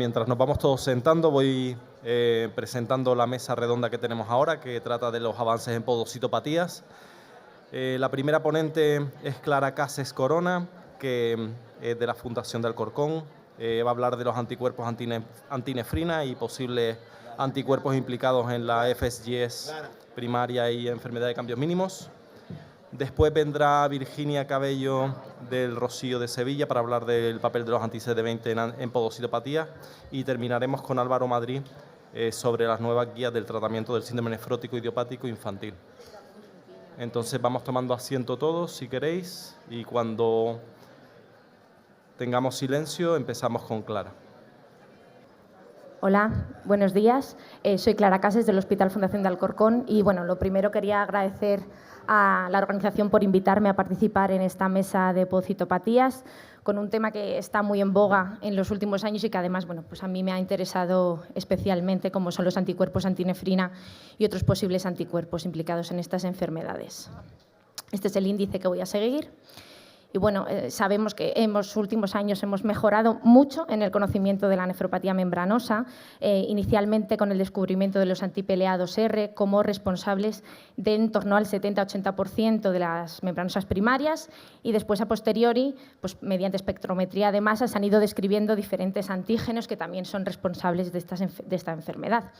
mientras nos vamos todos sentando, voy presentando la mesa redonda que tenemos ahora, que trata de los avances en podocitopatías. La primera ponente es Clara Cases Corona, que es de la Fundación de Alcorcón. Va a hablar de los anticuerpos antinefrina y posibles anticuerpos implicados en la FSGS primaria y enfermedad de cambios mínimos. Después vendrá Virginia Cabello del Rocío de Sevilla para hablar del papel de los anti-CD20 en podocitopatía, y terminaremos con Álvaro Madrid sobre las nuevas guías del tratamiento del síndrome nefrótico idiopático infantil. Entonces vamos tomando asiento todos, si queréis, y cuando tengamos silencio empezamos con Clara. Hola, buenos días. Soy Clara Cases del Hospital Fundación de Alcorcón y, bueno, lo primero quería agradecer a la organización por invitarme a participar en esta mesa de podocitopatías con un tema que está muy en boga en los últimos años y que además, bueno, pues a mí me ha interesado especialmente, como son los anticuerpos antinefrina y otros posibles anticuerpos implicados en estas enfermedades. Este es el índice que voy a seguir. Y bueno, sabemos que en los últimos años hemos mejorado mucho en el conocimiento de la nefropatía membranosa, inicialmente con el descubrimiento de los anti-PLA2R como responsables de en torno al 70-80% de las membranosas primarias, y después a posteriori, pues mediante espectrometría de masa, se han ido describiendo diferentes antígenos que también son responsables de esta enfermedad.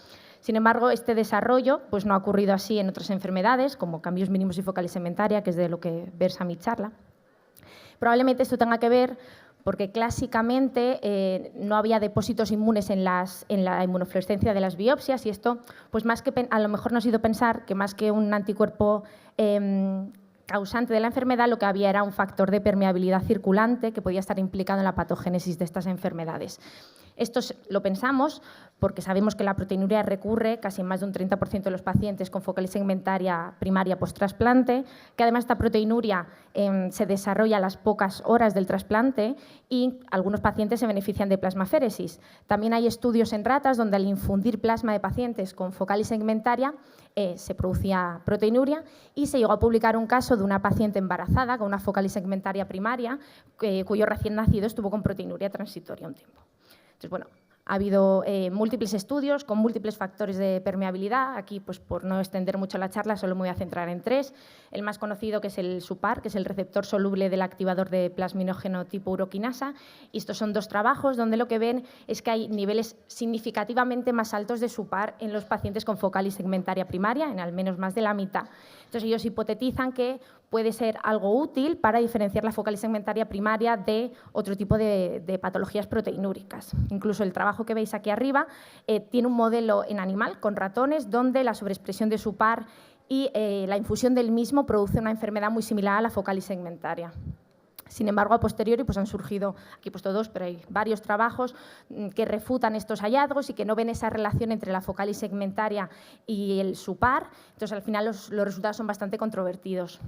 Sin embargo, este desarrollo pues no ha ocurrido así en otras enfermedades, como cambios mínimos y focalisegmentaria, que es de lo que versa mi charla. Probablemente esto tenga que ver porque clásicamente no había depósitos inmunes en la inmunofluorescencia de las biopsias, y esto pues más que a lo mejor nos ha ido pensar que más que un anticuerpo causante de la enfermedad, lo que había era un factor de permeabilidad circulante que podía estar implicado en la patogénesis de estas enfermedades. Esto lo pensamos porque sabemos que la proteinuria recurre casi en más de un 30% de los pacientes con focalisegmentaria primaria post-trasplante, que además esta proteinuria se desarrolla a las pocas horas del trasplante y algunos pacientes se benefician de plasmaféresis. También hay estudios en ratas donde al infundir plasma de pacientes con focalisegmentaria se producía proteinuria, y se llegó a publicar un caso de una paciente embarazada con una focalisegmentaria primaria cuyo recién nacido estuvo con proteinuria transitoria un tiempo. Entonces, bueno, ha habido múltiples estudios con múltiples factores de permeabilidad. Aquí, pues por no extender mucho la charla, solo me voy a centrar en tres. El más conocido, que es el SUPAR, que es el receptor soluble del activador de plasminógeno tipo uroquinasa. Y estos son dos trabajos donde lo que ven es que hay niveles significativamente más altos de SUPAR en los pacientes con focalisegmentaria primaria, en al menos más de la mitad. Entonces, ellos hipotetizan que puede ser algo útil para diferenciar la focalisegmentaria primaria de otro tipo de patologías proteinúricas. Incluso el trabajo que veis aquí arriba tiene un modelo en animal con ratones donde la sobreexpresión de SUPAR y la infusión del mismo produce una enfermedad muy similar a la focalisegmentaria. Sin embargo, a posteriori pues han surgido, aquí he puesto dos, pero hay varios trabajos que refutan estos hallazgos y que no ven esa relación entre la focalisegmentaria y el SUPAR. Entonces, al final los resultados son bastante controvertidos.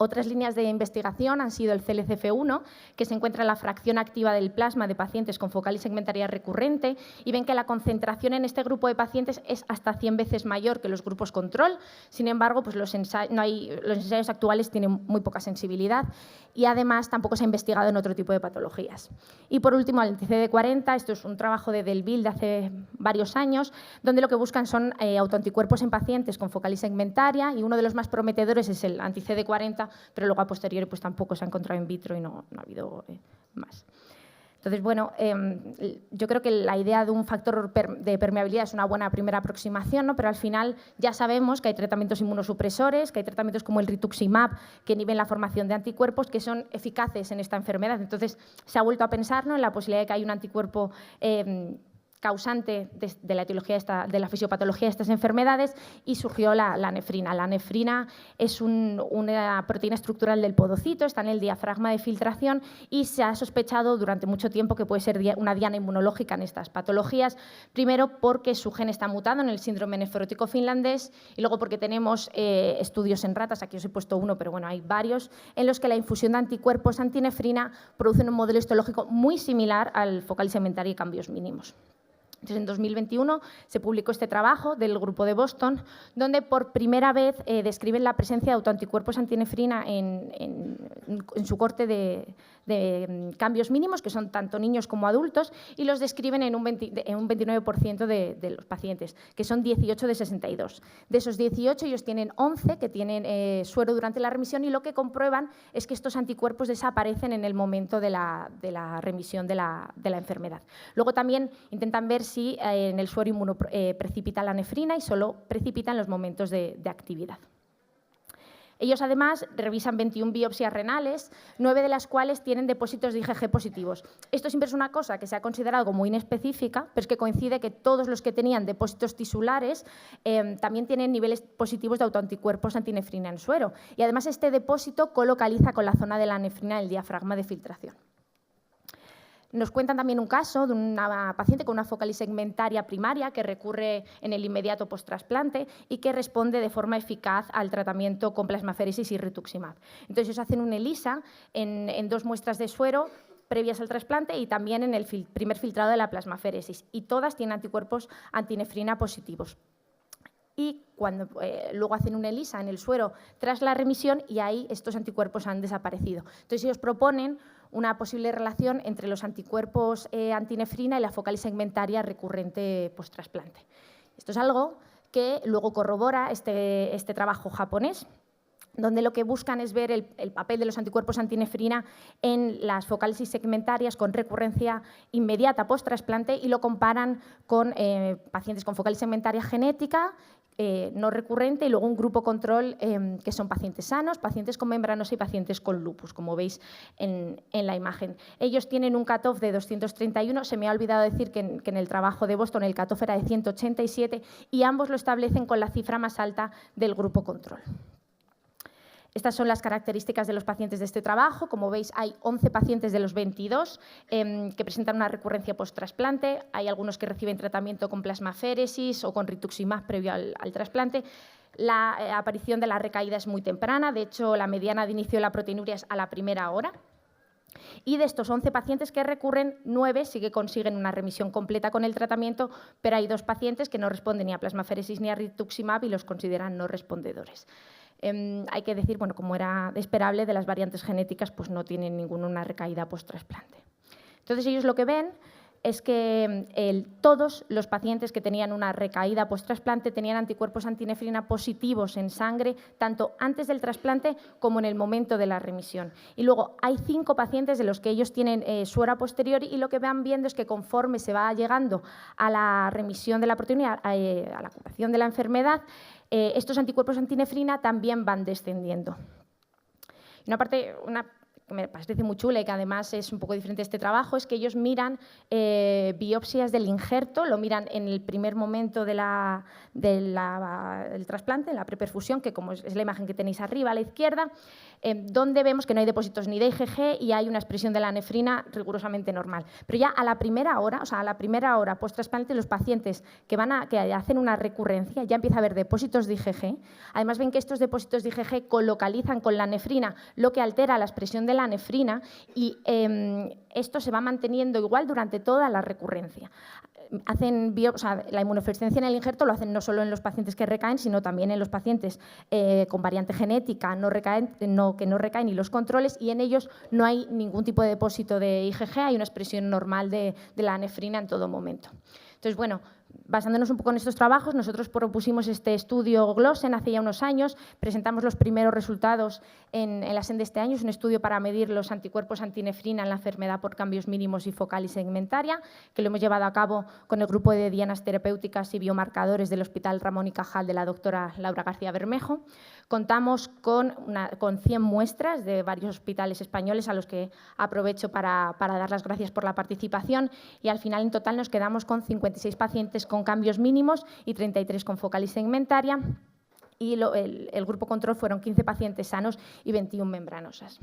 Otras líneas de investigación han sido el CLCF1, que se encuentra en la fracción activa del plasma de pacientes con focalisegmentaria recurrente, y ven que la concentración en este grupo de pacientes es hasta 100 veces mayor que los grupos control. Sin embargo, pues los ensayos actuales tienen muy poca sensibilidad y además tampoco se ha investigado en otro tipo de patologías. Y por último, el anti-CD40, esto es un trabajo de Delville de hace varios años, donde lo que buscan son autoanticuerpos en pacientes con focalisegmentaria, y uno de los más prometedores es el anti-CD40, pero luego a posteriori pues tampoco se ha encontrado in vitro y no ha habido más. Entonces, bueno, yo creo que la idea de un factor de permeabilidad es una buena primera aproximación, ¿no? Pero al final ya sabemos que hay tratamientos inmunosupresores, que hay tratamientos como el rituximab que inhiben la formación de anticuerpos que son eficaces en esta enfermedad. Entonces, se ha vuelto a pensar, ¿no?, en la posibilidad de que hay un anticuerpo causante de la etiología de la fisiopatología de estas enfermedades, y surgió la nefrina. La nefrina es una proteína estructural del podocito, está en el diafragma de filtración y se ha sospechado durante mucho tiempo que puede ser una diana inmunológica en estas patologías, primero porque su gen está mutado en el síndrome nefrótico finlandés, y luego porque tenemos estudios en ratas, aquí os he puesto uno, pero bueno, hay varios, en los que la infusión de anticuerpos antinefrina produce un modelo histológico muy similar al focalisegmentaria y cambios mínimos. Entonces, en 2021 se publicó este trabajo del grupo de Boston, donde por primera vez describen la presencia de autoanticuerpos antinefrina en su corte de cambios mínimos, que son tanto niños como adultos, y los describen en un 29% de los pacientes, que son 18 de 62. De esos 18, ellos tienen 11 que tienen suero durante la remisión, y lo que comprueban es que estos anticuerpos desaparecen en el momento de la remisión de la enfermedad. Luego también intentan ver si en el suero inmuno precipita la nefrina, y solo precipita en los momentos de actividad. Ellos, además, revisan 21 biopsias renales, 9 de las cuales tienen depósitos de IgG positivos. Esto siempre es una cosa que se ha considerado como muy inespecífica, pero es que coincide que todos los que tenían depósitos tisulares también tienen niveles positivos de autoanticuerpos antinefrina en suero. Y, además, este depósito colocaliza con la zona de la nefrina en el diafragma de filtración. Nos cuentan también un caso de una paciente con una focalisegmentaria primaria que recurre en el inmediato post-trasplante y que responde de forma eficaz al tratamiento con plasmaféresis y rituximab. Entonces, ellos hacen un ELISA en 2 muestras de suero previas al trasplante y también en el primer filtrado de la plasmaféresis, y todas tienen anticuerpos antinefrina positivos. Y cuando luego hacen un ELISA en el suero tras la remisión, y ahí estos anticuerpos han desaparecido. Entonces, ellos proponen una posible relación entre los anticuerpos antinefrina y la focalisegmentaria recurrente post-trasplante. Esto es algo que luego corrobora este trabajo japonés, donde lo que buscan es ver el papel de los anticuerpos antinefrina en las focálisis segmentarias con recurrencia inmediata post-trasplante, y lo comparan con pacientes con focálisis segmentaria genética, no recurrente, y luego un grupo control que son pacientes sanos, pacientes con membranosa y pacientes con lupus, como veis en la imagen. Ellos tienen un cutoff de 231, se me ha olvidado decir que en el trabajo de Boston el cutoff era de 187, y ambos lo establecen con la cifra más alta del grupo control. Estas son las características de los pacientes de este trabajo. Como veis, hay 11 pacientes de los 22 que presentan una recurrencia post-trasplante. Hay algunos que reciben tratamiento con plasmaféresis o con rituximab previo al trasplante. La aparición de la recaída es muy temprana. De hecho, la mediana de inicio de la proteinuria es a la primera hora. Y de estos 11 pacientes que recurren, 9 sí que consiguen una remisión completa con el tratamiento, pero hay 2 pacientes que no responden ni a plasmaféresis ni a rituximab y los consideran no respondedores. Hay que decir, bueno, como era esperable, de las variantes genéticas, pues no tienen ninguna recaída post-trasplante. Entonces, ellos lo que ven es que todos los pacientes que tenían una recaída post-trasplante tenían anticuerpos antinefrina positivos en sangre, tanto antes del trasplante como en el momento de la remisión. Y luego hay 5 pacientes de los que ellos tienen suero a posteriori, y lo que van viendo es que conforme se va llegando a la remisión de la proteinuria, a la curación de la enfermedad, estos anticuerpos antinefrina también van descendiendo. Y una parte que me parece muy chula y que además es un poco diferente de este trabajo es que ellos miran biopsias del injerto, lo miran en el primer momento del trasplante, en la preperfusión, que como es la imagen que tenéis arriba a la izquierda, donde vemos que no hay depósitos ni de IgG y hay una expresión de la nefrina rigurosamente normal. Pero ya a la primera hora, post-trasplante, los pacientes que hacen una recurrencia ya empieza a haber depósitos de IgG. Además, ven que estos depósitos de IgG colocalizan con la nefrina, lo que altera la expresión de la nefrina, y esto se va manteniendo igual durante toda la recurrencia. La inmunofluorescencia en el injerto lo hacen no solo en los pacientes que recaen, sino también en los pacientes con variante genética que no recaen, y los controles, y en ellos no hay ningún tipo de depósito de IgG, hay una expresión normal de la nefrina en todo momento. Entonces, bueno, basándonos un poco en estos trabajos, nosotros propusimos este estudio Glossen hace ya unos años, presentamos los primeros resultados en la SEN de este año, es un estudio para medir los anticuerpos antinefrina en la enfermedad por cambios mínimos y focalisegmentaria, que lo hemos llevado a cabo con el grupo de dianas terapéuticas y biomarcadores del Hospital Ramón y Cajal de la doctora Laura García Bermejo. Contamos con 100 muestras de varios hospitales españoles, a los que aprovecho para dar las gracias por la participación, y al final en total nos quedamos con 56 pacientes con cambios mínimos y 33 con focalisegmentaria, y el grupo control fueron 15 pacientes sanos y 21 membranosas.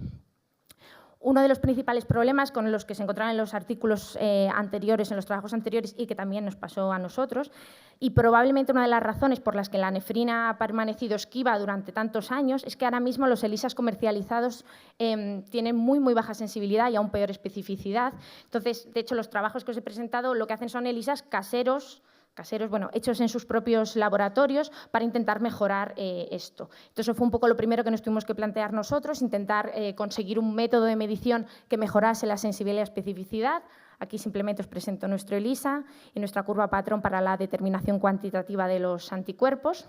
Uno de los principales problemas con los que se encontraban en los artículos anteriores, en los trabajos anteriores, y que también nos pasó a nosotros, y probablemente una de las razones por las que la nefrina ha permanecido esquiva durante tantos años, es que ahora mismo los ELISAs comercializados tienen muy baja sensibilidad y aún peor especificidad. Entonces, de hecho, los trabajos que os he presentado lo que hacen son ELISAs caseros caseros, bueno, hechos en sus propios laboratorios para intentar mejorar esto. Entonces, fue un poco lo primero que nos tuvimos que plantear nosotros, intentar conseguir un método de medición que mejorase la sensibilidad y la especificidad. Aquí simplemente os presento nuestro ELISA y nuestra curva patrón para la determinación cuantitativa de los anticuerpos.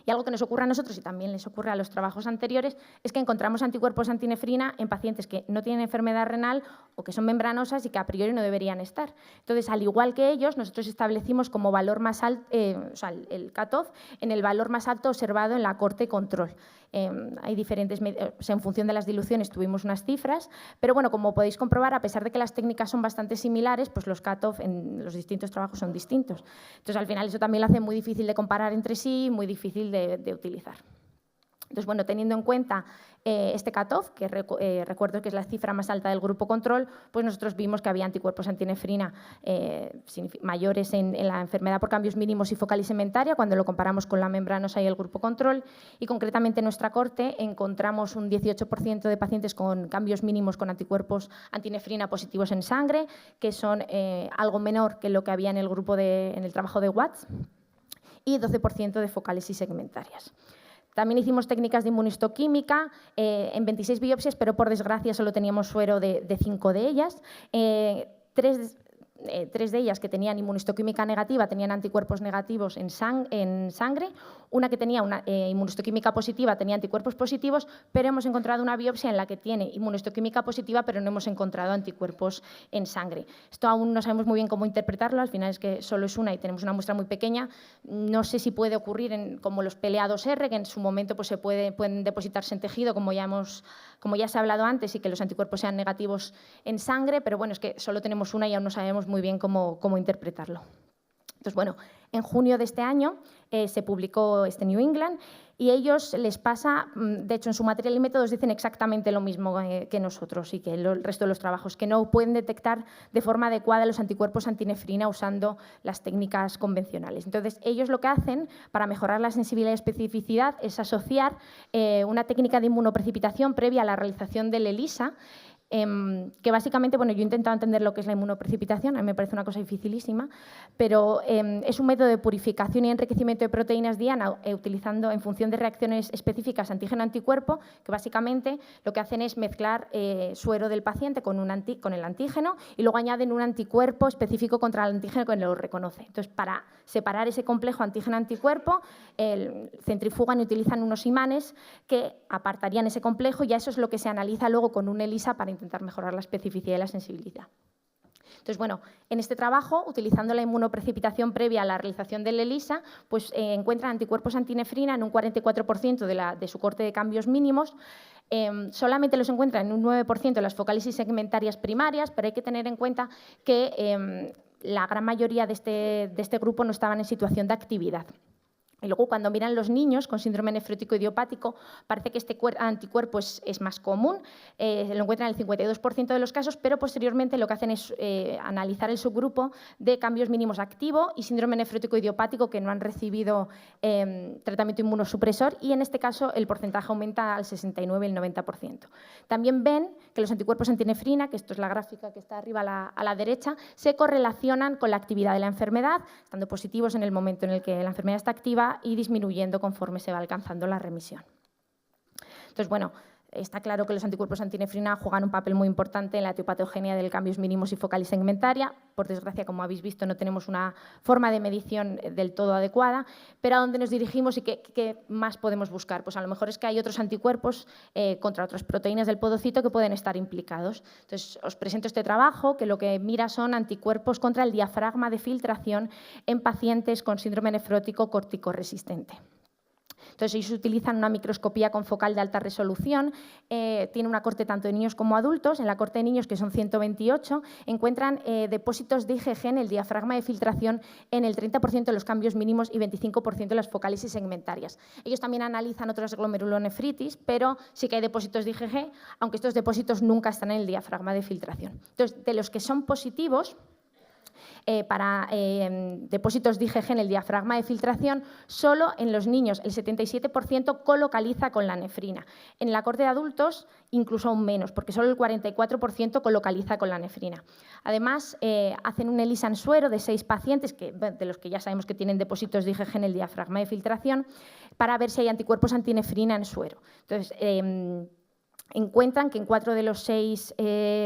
Y algo que nos ocurre a nosotros y también les ocurre a los trabajos anteriores es que encontramos anticuerpos antinefrina en pacientes que no tienen enfermedad renal o que son membranosas y que a priori no deberían estar. Entonces, al igual que ellos, nosotros establecimos como valor más alto, el cutoff en el valor más alto observado en la corte control. Hay diferentes, en función de las diluciones tuvimos unas cifras, pero bueno, como podéis comprobar, a pesar de que las técnicas son bastante similares, pues los cutoff en los distintos trabajos son distintos. Entonces, al final eso también lo hace muy difícil de comparar entre sí, muy difícil de utilizar. Entonces, bueno, teniendo en cuenta este cutoff, que recuerdo que es la cifra más alta del grupo control, pues nosotros vimos que había anticuerpos antinefrina mayores en la enfermedad por cambios mínimos y focal y segmentaria cuando lo comparamos con la membranosa y el grupo control. Y concretamente en nuestra corte encontramos un 18% de pacientes con cambios mínimos con anticuerpos antinefrina positivos en sangre, que son algo menor que lo que había en el grupo en el trabajo de Watts, y 12% de focales y segmentarias. También hicimos técnicas de inmunistoquímica en 26 biopsias, pero por desgracia solo teníamos suero de 5 de ellas. Tres de ellas que tenían inmunistoquímica negativa tenían anticuerpos negativos en sangre, una que tenía una inmunistoquímica positiva tenía anticuerpos positivos, pero hemos encontrado una biopsia en la que tiene inmunistoquímica positiva, pero no hemos encontrado anticuerpos en sangre. Esto aún no sabemos muy bien cómo interpretarlo, al final es que solo es una y tenemos una muestra muy pequeña. No sé si puede ocurrir como los PLA2R, que en su momento pues, pueden depositarse en tejido, como ya se ha hablado antes, y que los anticuerpos sean negativos en sangre, pero bueno, es que solo tenemos una y aún no sabemos muy bien cómo interpretarlo. Entonces, bueno, en junio de este año se publicó este New England y ellos les pasa, de hecho en su material y métodos dicen exactamente lo mismo que nosotros y que el resto de los trabajos, que no pueden detectar de forma adecuada los anticuerpos antinefrina usando las técnicas convencionales. Entonces, ellos lo que hacen para mejorar la sensibilidad y especificidad es asociar una técnica de inmunoprecipitación previa a la realización del ELISA, que básicamente, bueno, yo he intentado entender lo que es la inmunoprecipitación, a mí me parece una cosa dificilísima, pero es un método de purificación y enriquecimiento de proteínas diana utilizando en función de reacciones específicas antígeno-anticuerpo, que básicamente lo que hacen es mezclar suero del paciente con el antígeno y luego añaden un anticuerpo específico contra el antígeno que lo reconoce. Entonces, para separar ese complejo antígeno-anticuerpo, centrifugan y utilizan unos imanes que apartarían ese complejo y eso es lo que se analiza luego con un ELISA para intentar mejorar la especificidad y la sensibilidad. Entonces, bueno, en este trabajo, utilizando la inmunoprecipitación previa a la realización del ELISA, pues encuentran anticuerpos antinefrina en un 44% de su corte de cambios mínimos. Solamente los encuentran en un 9% de las focales y segmentarias primarias, pero hay que tener en cuenta que la gran mayoría de este grupo no estaban en situación de actividad. Y luego, cuando miran los niños con síndrome nefrótico idiopático, parece que este anticuerpo es más común, lo encuentran en el 52% de los casos, pero posteriormente lo que hacen es analizar el subgrupo de cambios mínimos activo y síndrome nefrótico idiopático que no han recibido tratamiento inmunosupresor y en este caso el porcentaje aumenta al 69 y el 90%. También ven que los anticuerpos antinefrina, que esto es la gráfica que está arriba a la derecha, se correlacionan con la actividad de la enfermedad, estando positivos en el momento en el que la enfermedad está activa y disminuyendo conforme se va alcanzando la remisión. Entonces, bueno, está claro que los anticuerpos antinefrina juegan un papel muy importante en la etiopatogenia de cambios mínimos y focal y segmentaria. Por desgracia, como habéis visto, no tenemos una forma de medición del todo adecuada, pero ¿a dónde nos dirigimos y qué más podemos buscar? Pues a lo mejor es que hay otros anticuerpos contra otras proteínas del podocito que pueden estar implicados. Entonces, os presento este trabajo que lo que mira son anticuerpos contra el diafragma de filtración en pacientes con síndrome nefrótico corticoresistente. Entonces, ellos utilizan una microscopía con focal de alta resolución, tiene una corte tanto de niños como adultos. En la corte de niños, que son 128, encuentran depósitos de IgG en el diafragma de filtración en el 30% de los cambios mínimos y 25% de las focales y segmentarias. Ellos también analizan otras glomerulonefritis, pero sí que hay depósitos de IgG, aunque estos depósitos nunca están en el diafragma de filtración. Entonces, de los que son positivos, para depósitos de IgG en el diafragma de filtración, solo en los niños el 77% colocaliza con la nefrina. En la corte de adultos, incluso aún menos, porque solo el 44% colocaliza con la nefrina. Además, hacen un ELISA en suero de 6 pacientes, de los que ya sabemos que tienen depósitos de IgG en el diafragma de filtración, para ver si hay anticuerpos antinefrina en suero. Entonces, encuentran que en 4 de los 6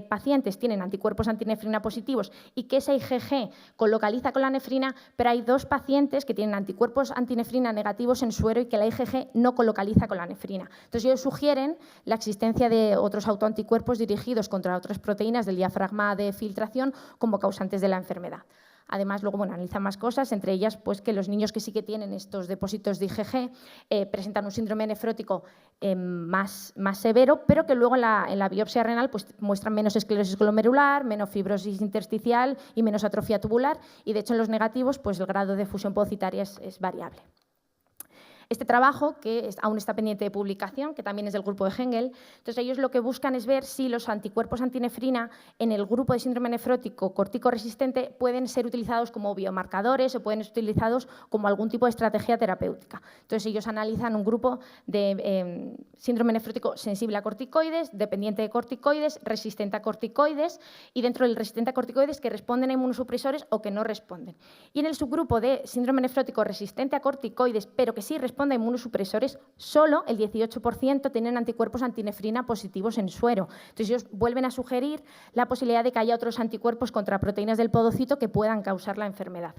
pacientes tienen anticuerpos antinefrina positivos y que ese IgG colocaliza con la nefrina, pero hay 2 pacientes que tienen anticuerpos antinefrina negativos en suero y que la IgG no colocaliza con la nefrina. Entonces, ellos sugieren la existencia de otros autoanticuerpos dirigidos contra otras proteínas del diafragma de filtración como causantes de la enfermedad. Además, luego analizan más cosas, entre ellas pues, que los niños que sí que tienen estos depósitos de IgG presentan un síndrome nefrótico más severo, pero que luego en la biopsia renal pues, muestran menos esclerosis glomerular, menos fibrosis intersticial y menos atrofia tubular, y de hecho en los negativos pues, el grado de fusión podocitaria es variable. Este trabajo, que aún está pendiente de publicación, que también es del grupo de Hengel, entonces ellos lo que buscan es ver si los anticuerpos antinefrina en el grupo de síndrome nefrótico corticoresistente pueden ser utilizados como biomarcadores o pueden ser utilizados como algún tipo de estrategia terapéutica. Entonces ellos analizan un grupo de síndrome nefrótico sensible a corticoides, dependiente de corticoides, resistente a corticoides y dentro del resistente a corticoides que responden a inmunosupresores o que no responden. Y en el subgrupo de síndrome nefrótico resistente a corticoides, pero que sí responden de inmunosupresores, solo el 18% tienen anticuerpos antinefrina positivos en suero. Entonces, ellos vuelven a sugerir la posibilidad de que haya otros anticuerpos contra proteínas del podocito que puedan causar la enfermedad.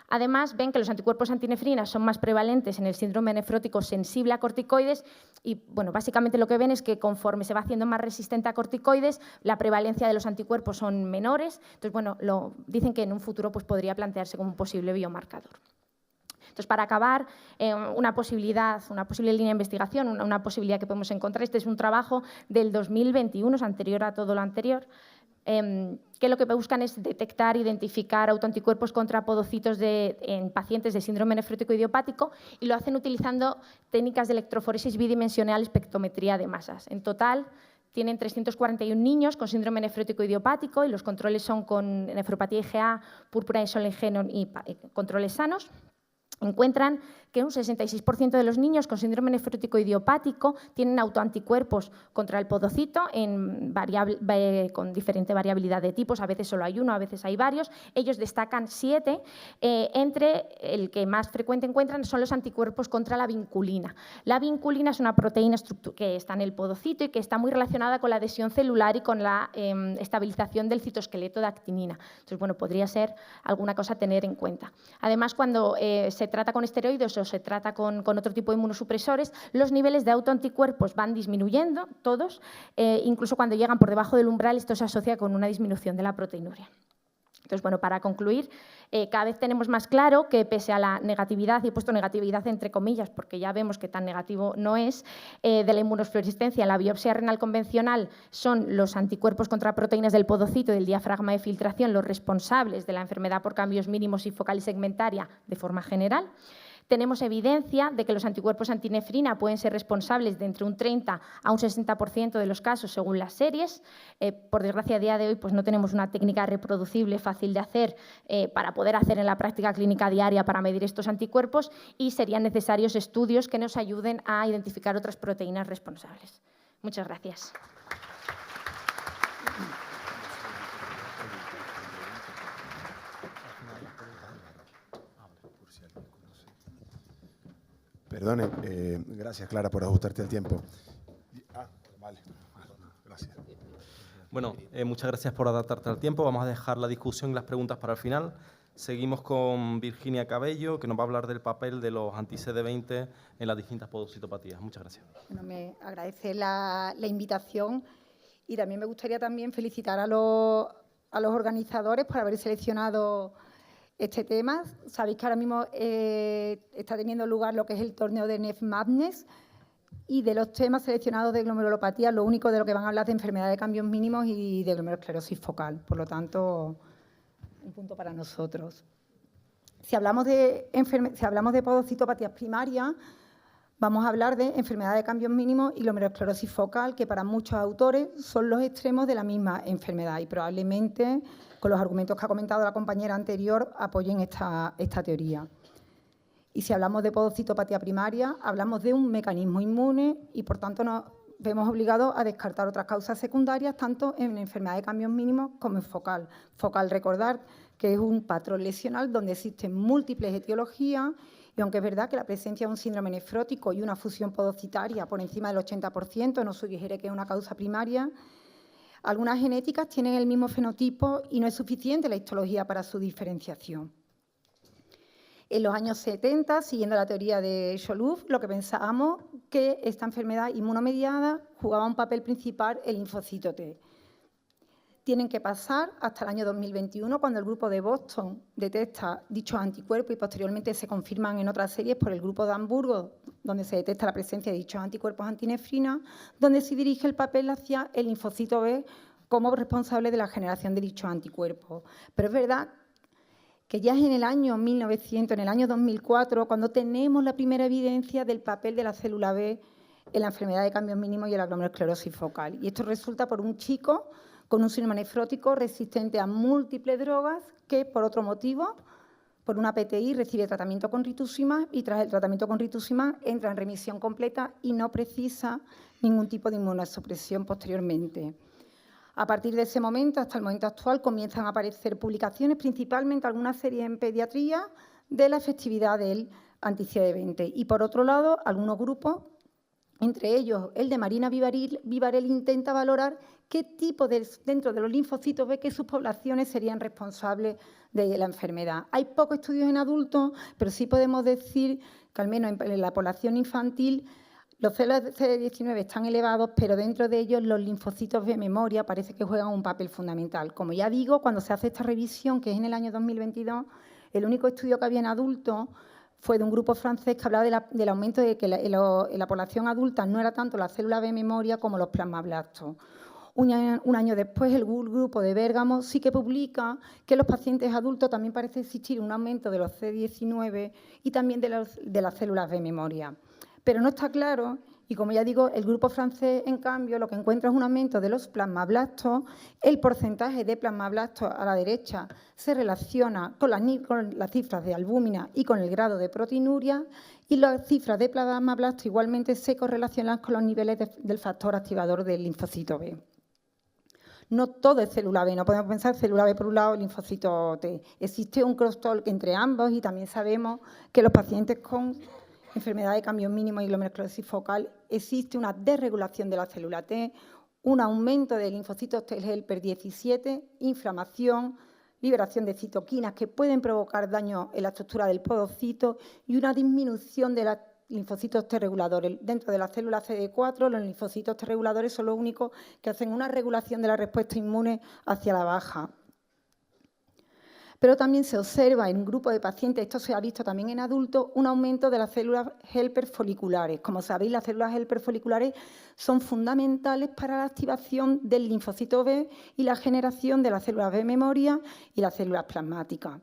Además, ven que los anticuerpos antinefrina son más prevalentes en el síndrome nefrótico sensible a corticoides y, básicamente lo que ven es que conforme se va haciendo más resistente a corticoides, la prevalencia de los anticuerpos son menores. Entonces, dicen que en un futuro pues, podría plantearse como un posible biomarcador. Entonces, para acabar, una posible línea de investigación, una posibilidad que podemos encontrar, este es un trabajo del 2021, es anterior a todo lo anterior, que lo que buscan es detectar, identificar autoanticuerpos contra podocitos en pacientes de síndrome nefrótico idiopático y lo hacen utilizando técnicas de electroforesis bidimensional y espectrometría de masas. En total, tienen 341 niños con síndrome nefrótico idiopático y los controles son con nefropatía IgA, púrpura de Solnit-Gehlen y controles sanos. Encuentran que un 66% de los niños con síndrome nefrótico idiopático tienen autoanticuerpos contra el podocito con diferente variabilidad de tipos, a veces solo hay uno, a veces hay varios. Ellos destacan 7, entre el que más frecuente encuentran son los anticuerpos contra la vinculina. La vinculina es una proteína que está en el podocito y que está muy relacionada con la adhesión celular y con la estabilización del citoesqueleto de actinina. Entonces, podría ser alguna cosa a tener en cuenta. Además, cuando se trata con esteroides o se trata con otro tipo de inmunosupresores, los niveles de autoanticuerpos van disminuyendo, todos, incluso cuando llegan por debajo del umbral, esto se asocia con una disminución de la proteinuria. Entonces, para concluir, cada vez tenemos más claro que pese a la negatividad, y he puesto negatividad entre comillas porque ya vemos que tan negativo no es, de la inmunofluorescencia en la biopsia renal convencional son los anticuerpos contra proteínas del podocito y del diafragma de filtración los responsables de la enfermedad por cambios mínimos y focal y segmentaria de forma general. Tenemos evidencia de que los anticuerpos antinefrina pueden ser responsables de entre un 30 a un 60% de los casos según las series. Por desgracia, a día de hoy no tenemos una técnica reproducible fácil de hacer para poder hacer en la práctica clínica diaria para medir estos anticuerpos y serían necesarios estudios que nos ayuden a identificar otras proteínas responsables. Muchas gracias. Perdone, gracias Clara por ajustarte al tiempo. Vale, gracias. Muchas gracias por adaptarte al tiempo. Vamos a dejar la discusión y las preguntas para el final. Seguimos con Virginia Cabello, que nos va a hablar del papel de los anti-CD20 en las distintas podocitopatías. Muchas gracias. Me agradece la invitación y también me gustaría felicitar a los organizadores por haber seleccionado este tema. Sabéis que ahora mismo está teniendo lugar lo que es el torneo de Nef Madness y de los temas seleccionados de glomerulopatía, lo único de lo que van a hablar de enfermedad de cambios mínimos y de glomerulosclerosis focal. Por lo tanto, un punto para nosotros. Si hablamos de podocitopatías primarias, Vamos a hablar de enfermedad de cambios mínimos y glomerulosclerosis focal, que para muchos autores son los extremos de la misma enfermedad y probablemente, con los argumentos que ha comentado la compañera anterior, apoyen esta teoría. Y si hablamos de podocitopatía primaria, hablamos de un mecanismo inmune y, por tanto, nos vemos obligados a descartar otras causas secundarias, tanto en enfermedad de cambios mínimos como en focal. Focal, recordar que es un patrón lesional donde existen múltiples etiologías y aunque es verdad que la presencia de un síndrome nefrótico y una fusión podocitaria por encima del 80% nos sugiere que es una causa primaria, algunas genéticas tienen el mismo fenotipo y no es suficiente la histología para su diferenciación. En los años 70, siguiendo la teoría de Choluf, lo que pensábamos que esta enfermedad inmunomediada jugaba un papel principal el linfocito T. Tienen que pasar hasta el año 2021, cuando el grupo de Boston detecta dichos anticuerpos y posteriormente se confirman en otras series por el grupo de Hamburgo, donde se detecta la presencia de dichos anticuerpos antinefrina, donde se dirige el papel hacia el linfocito B como responsable de la generación de dichos anticuerpos. Pero es verdad que ya es en el año 1900, en el año 2004, cuando tenemos la primera evidencia del papel de la célula B en la enfermedad de cambios mínimos y en la glomerulosclerosis focal. Y esto resulta por un chico con un síndrome nefrótico resistente a múltiples drogas que, por otro motivo, por una PTI, recibe tratamiento con rituximab y tras el tratamiento con rituximab entra en remisión completa y no precisa ningún tipo de inmunosupresión posteriormente. A partir de ese momento, hasta el momento actual, comienzan a aparecer publicaciones, principalmente algunas series en pediatría, de la efectividad del anti-CD20. Y, por otro lado, algunos grupos, entre ellos el de Marina Vivarel, intenta valorar qué tipo dentro de los linfocitos B, qué subpoblaciones serían responsables de la enfermedad. Hay pocos estudios en adultos, pero sí podemos decir que al menos en la población infantil los células de CD19 están elevados, pero dentro de ellos los linfocitos B memoria parece que juegan un papel fundamental. Como ya digo, cuando se hace esta revisión, que es en el año 2022, el único estudio que había en adultos fue de un grupo francés que hablaba del aumento de que en la población adulta no era tanto la célula B memoria como los plasmablastos. Un año después, el grupo de Bérgamo sí que publica que en los pacientes adultos también parece existir un aumento de los CD19 y también de las células B memoria. Pero no está claro, y como ya digo, el grupo francés, en cambio, lo que encuentra es un aumento de los plasmablastos. El porcentaje de plasmablastos a la derecha se relaciona con las cifras de albúmina y con el grado de proteinuria, y las cifras de plasmablastos igualmente se correlacionan con los niveles del factor activador del linfocito B. No todo es célula B, no podemos pensar célula B por un lado, linfocito T. Existe un crosstalk entre ambos y también sabemos que los pacientes con enfermedad de cambios mínimos y glomerulosclerosis focal existe una desregulación de la célula T, un aumento de linfocitos T helper 17, inflamación, liberación de citoquinas que pueden provocar daño en la estructura del podocito y una disminución de los linfocitos T reguladores. Dentro de la célula CD4, los linfocitos T reguladores son los únicos que hacen una regulación de la respuesta inmune hacia la baja. Pero también se observa en un grupo de pacientes, esto se ha visto también en adultos, un aumento de las células helper foliculares. Como sabéis, las células helper foliculares son fundamentales para la activación del linfocito B y la generación de las células B memoria y las células plasmáticas.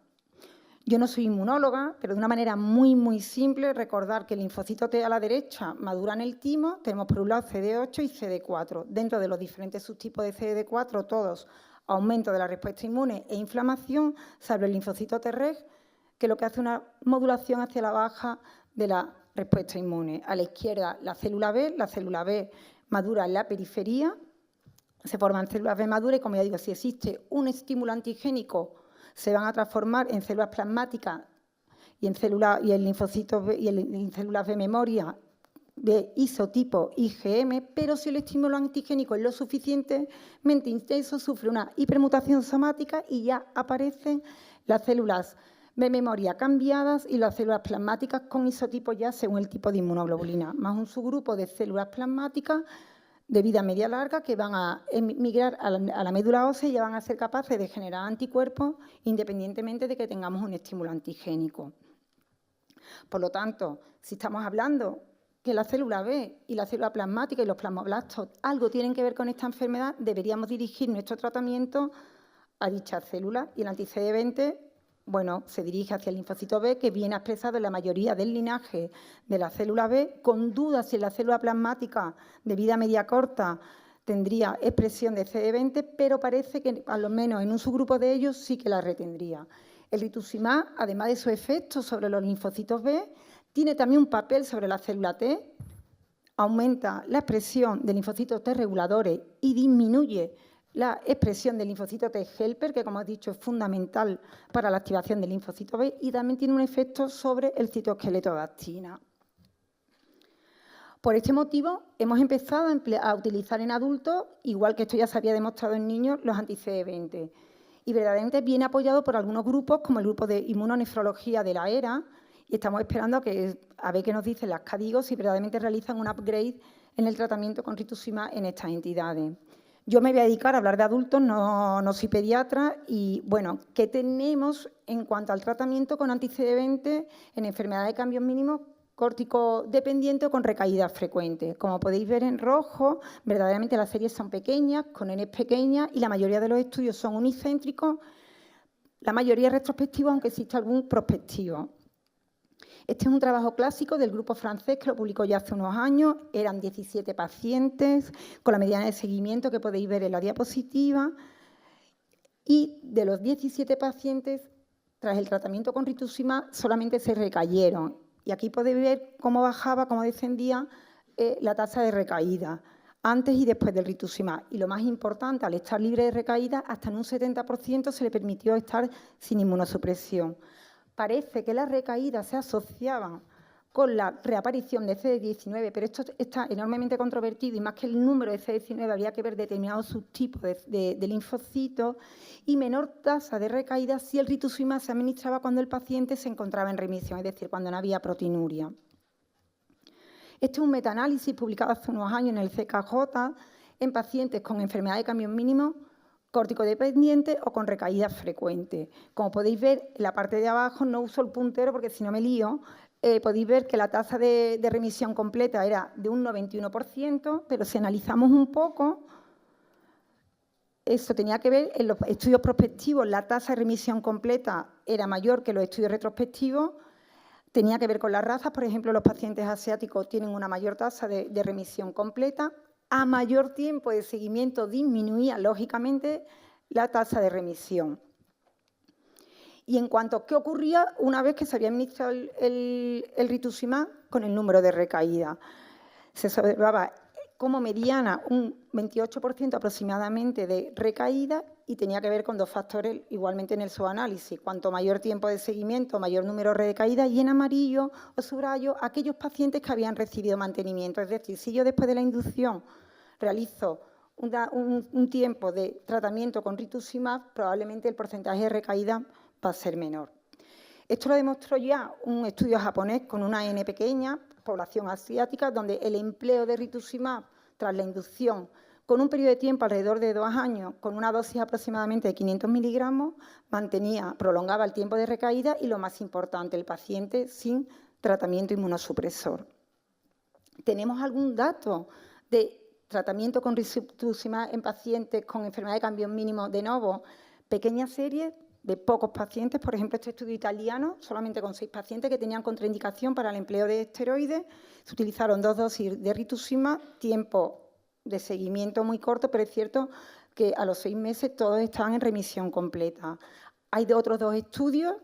Yo no soy inmunóloga, pero de una manera muy simple, recordar que el linfocito T a la derecha madura en el timo, tenemos por un lado CD8 y CD4. Dentro de los diferentes subtipos de CD4, todos aumento de la respuesta inmune e inflamación, salvo el linfocito Treg, que lo que hace una modulación hacia la baja de la respuesta inmune. A la izquierda la célula B madura en la periferia, se forman células B maduras y, como ya digo, si existe un estímulo antigénico, se van a transformar en células plasmáticas y en linfocitos B y en células B memoria de isotipo IgM, pero si el estímulo antigénico es lo suficientemente intenso, sufre una hipermutación somática y ya aparecen las células B memoria cambiadas y las células plasmáticas con isotipos ya según el tipo de inmunoglobulina, más un subgrupo de células plasmáticas de vida media larga que van a emigrar a la médula ósea y ya van a ser capaces de generar anticuerpos independientemente de que tengamos un estímulo antigénico. Por lo tanto, si estamos hablando que la célula B y la célula plasmática y los plasmablastos algo tienen que ver con esta enfermedad, deberíamos dirigir nuestro tratamiento a dicha célula y el anti-CD20 bueno, se dirige hacia el linfocito B, que viene expresado en la mayoría del linaje de la célula B, con dudas si en la célula plasmática de vida media corta tendría expresión de CD20, pero parece que al menos en un subgrupo de ellos sí que la retendría. El rituximab, además de su efecto sobre los linfocitos B, tiene también un papel sobre la célula T, aumenta la expresión de linfocitos T reguladores y disminuye la expresión del linfocito T helper, que como he dicho es fundamental para la activación del linfocito B, y también tiene un efecto sobre el citoesqueleto de actina. Por este motivo, hemos empezado a utilizar en adultos, igual que esto ya se había demostrado en niños, los anti-CD20. Y verdaderamente viene apoyado por algunos grupos, como el grupo de inmunonefrología de la ERA, y estamos esperando a ver qué nos dicen las CADIGO si verdaderamente realizan un upgrade en el tratamiento con rituximab en estas entidades. Yo me voy a dedicar a hablar de adultos, no soy pediatra, y bueno, ¿qué tenemos en cuanto al tratamiento con anti-CD20 en enfermedades de cambios mínimos córtico-dependiente o con recaídas frecuentes? Como podéis ver en rojo, verdaderamente las series son pequeñas, con N pequeñas, y la mayoría de los estudios son unicéntricos, la mayoría retrospectivos, aunque existe algún prospectivo. Este es un trabajo clásico del grupo francés que lo publicó ya hace unos años. Eran 17 pacientes con la mediana de seguimiento que podéis ver en la diapositiva. Y de los 17 pacientes, tras el tratamiento con rituximab, solamente se recayeron. Y aquí podéis ver cómo bajaba, cómo descendía la tasa de recaída antes y después del rituximab. Y lo más importante, al estar libre de recaída, hasta en un 70% se le permitió estar sin inmunosupresión. Parece que las recaídas se asociaban con la reaparición de CD19, pero esto está enormemente controvertido y más que el número de CD19 habría que ver determinados subtipos de linfocitos y menor tasa de recaída si el rituximab se administraba cuando el paciente se encontraba en remisión, es decir, cuando no había proteinuria. Este es un metaanálisis publicado hace unos años en el CKJ en pacientes con enfermedad de cambios mínimos córtico-dependiente o con recaídas frecuentes. Como podéis ver, en la parte de abajo no uso el puntero porque si no me lío, podéis ver que la tasa de remisión completa era de un 91%, pero si analizamos un poco, eso tenía que ver en los estudios prospectivos, la tasa de remisión completa era mayor que los estudios retrospectivos, tenía que ver con las razas, por ejemplo, los pacientes asiáticos tienen una mayor tasa de remisión completa. A mayor tiempo de seguimiento disminuía, lógicamente, la tasa de remisión. Y en cuanto a qué ocurría una vez que se había administrado el rituximab con el número de recaídas, se observaba como mediana un 28% aproximadamente de recaída y tenía que ver con dos factores igualmente en el subanálisis. Cuanto mayor tiempo de seguimiento, mayor número de recaídas, y en amarillo os subrayo aquellos pacientes que habían recibido mantenimiento. Es decir, si yo después de la inducción realizo un tiempo de tratamiento con rituximab, probablemente el porcentaje de recaída va a ser menor. Esto lo demostró ya un estudio japonés con una N pequeña, población asiática, donde el empleo de rituximab tras la inducción con un periodo de tiempo alrededor de 2 años, con una dosis aproximadamente de 500 miligramos, prolongaba el tiempo de recaída y, lo más importante, el paciente sin tratamiento inmunosupresor. ¿Tenemos algún dato de tratamiento con rituximab en pacientes con enfermedad de cambios mínimos de novo? Pequeña serie de pocos pacientes, por ejemplo, este estudio italiano, solamente con 6 pacientes que tenían contraindicación para el empleo de esteroides. Se utilizaron 2 dosis de rituximab, tiempo de seguimiento muy corto, pero es cierto que a los 6 meses todos estaban en remisión completa. Hay otros 2 estudios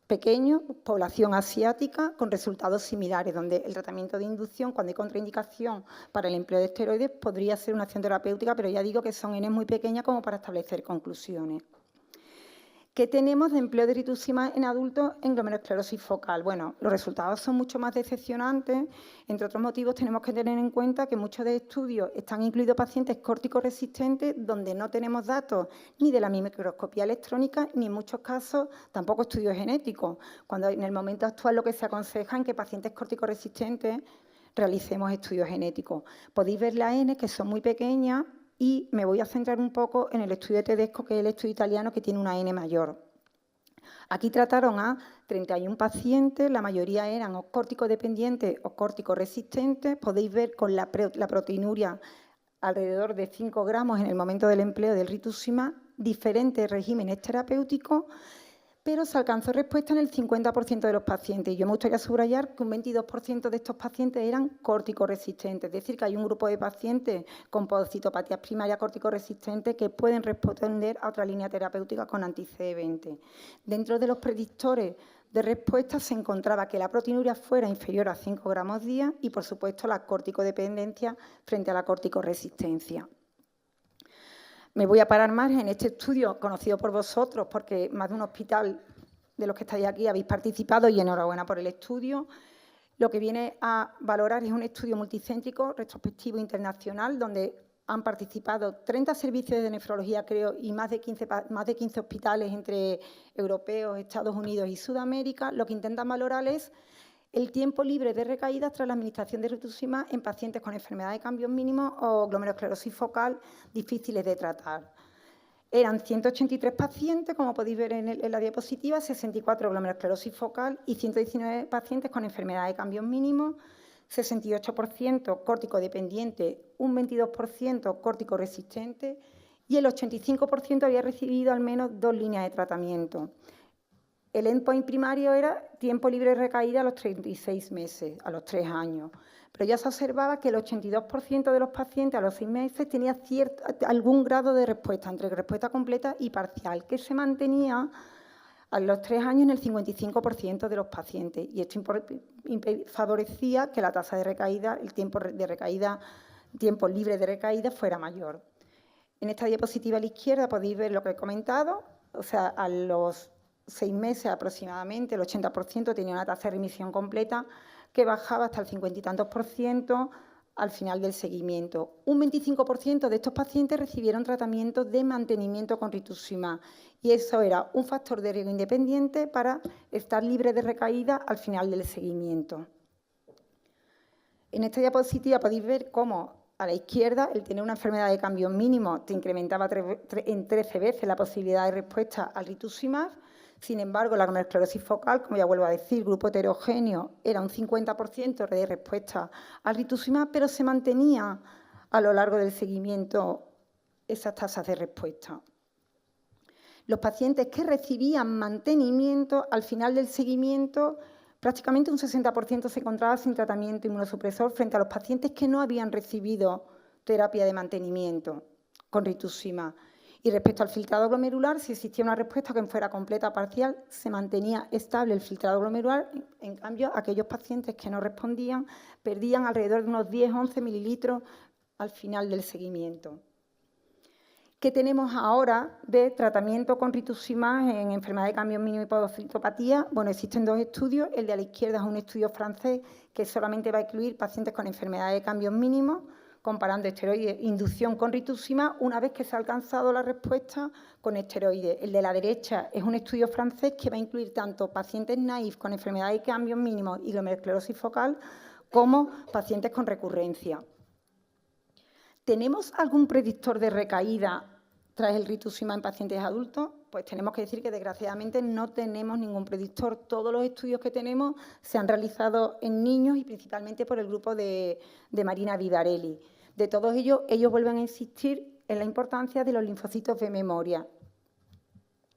pequeños, población asiática, con resultados similares, donde el tratamiento de inducción, cuando hay contraindicación para el empleo de esteroides, podría ser una acción terapéutica, pero ya digo que son N muy pequeñas como para establecer conclusiones. ¿Qué tenemos de empleo de rituximab en adultos en glomerulosclerosis focal? Bueno, los resultados son mucho más decepcionantes. Entre otros motivos, tenemos que tener en cuenta que muchos de estudios están incluidos pacientes córtico-resistentes, donde no tenemos datos ni de la microscopía electrónica, ni en muchos casos tampoco estudios genéticos, cuando en el momento actual lo que se aconseja es que pacientes córtico-resistentes realicemos estudios genéticos. Podéis ver las N, que son muy pequeñas, y me voy a centrar un poco en el estudio de Tedesco, que es el estudio italiano, que tiene una N mayor. Aquí trataron a 31 pacientes, la mayoría eran o córtico-dependientes o córtico-resistentes. Podéis ver con la proteinuria alrededor de 5 gramos en el momento del empleo del rituximab, diferentes regímenes terapéuticos. pero se alcanzó respuesta en el 50% de los pacientes. Y yo me gustaría subrayar que un 22% de estos pacientes eran córtico-resistentes, es decir, que hay un grupo de pacientes con podocitopatías primarias córtico-resistentes que pueden responder a otra línea terapéutica con anti-CD20. Dentro de los predictores de respuesta se encontraba que la proteinuria fuera inferior a 5 gramos día y, por supuesto, la corticodependencia frente a la corticoresistencia. Me voy a parar más en este estudio conocido por vosotros, porque más de un hospital de los que estáis aquí habéis participado y enhorabuena por el estudio. Lo que viene a valorar es un estudio multicéntrico, retrospectivo internacional, donde han participado 30 servicios de nefrología, creo, y más de 15 hospitales entre europeos, Estados Unidos y Sudamérica. Lo que intentan valorar es el tiempo libre de recaídas tras la administración de rituximab en pacientes con enfermedad de cambios mínimos o glomerulosclerosis focal difíciles de tratar. Eran 183 pacientes, como podéis ver en la diapositiva, 64 glomerulosclerosis focal y 119 pacientes con enfermedad de cambios mínimos, 68% córtico-dependiente, un 22% córtico-resistente y el 85% había recibido al menos 2 líneas de tratamiento. El endpoint primario era tiempo libre de recaída a los 36 meses, a los 3 años. Pero ya se observaba que el 82% de los pacientes a los 6 meses tenía algún grado de respuesta, entre respuesta completa y parcial, que se mantenía a los 3 años en el 55% de los pacientes. Y esto favorecía que la tasa de recaída, el tiempo libre de recaída fuera mayor. En esta diapositiva a la izquierda podéis ver lo que he comentado, o sea, a los 6 meses aproximadamente, el 80% tenía una tasa de remisión completa que bajaba hasta el 50 y tantos % al final del seguimiento. Un 25% de estos pacientes recibieron tratamiento de mantenimiento con rituximab y eso era un factor de riesgo independiente para estar libre de recaída al final del seguimiento. En esta diapositiva podéis ver cómo a la izquierda el tener una enfermedad de cambios mínimos te incrementaba en 13 veces la posibilidad de respuesta al rituximab. Sin embargo, la glomerulosclerosis focal, como ya vuelvo a decir, grupo heterogéneo, era un 50% de respuesta al rituximab, pero se mantenía a lo largo del seguimiento esas tasas de respuesta. Los pacientes que recibían mantenimiento, al final del seguimiento, prácticamente un 60% se encontraba sin tratamiento inmunosupresor frente a los pacientes que no habían recibido terapia de mantenimiento con rituximab. Y respecto al filtrado glomerular, si existía una respuesta que fuera completa o parcial, se mantenía estable el filtrado glomerular. En cambio, aquellos pacientes que no respondían perdían alrededor de unos 10-11 mililitros al final del seguimiento. ¿Qué tenemos ahora de tratamiento con rituximab en enfermedad de cambios mínimos y podocitopatía? Bueno, existen 2 estudios. El de la izquierda es un estudio francés que solamente va a incluir pacientes con enfermedad de cambios mínimos, comparando esteroides inducción con rituximab una vez que se ha alcanzado la respuesta con esteroides. El de la derecha es un estudio francés que va a incluir tanto pacientes naïf con enfermedad de cambios mínimos y glomerulosclerosis focal como pacientes con recurrencia. ¿Tenemos algún predictor de recaída tras el rituximab en pacientes adultos? Pues tenemos que decir que desgraciadamente no tenemos ningún predictor. Todos los estudios que tenemos se han realizado en niños y principalmente por el grupo de Marina Vivarelli. De todos ellos vuelven a insistir en la importancia de los linfocitos de memoria.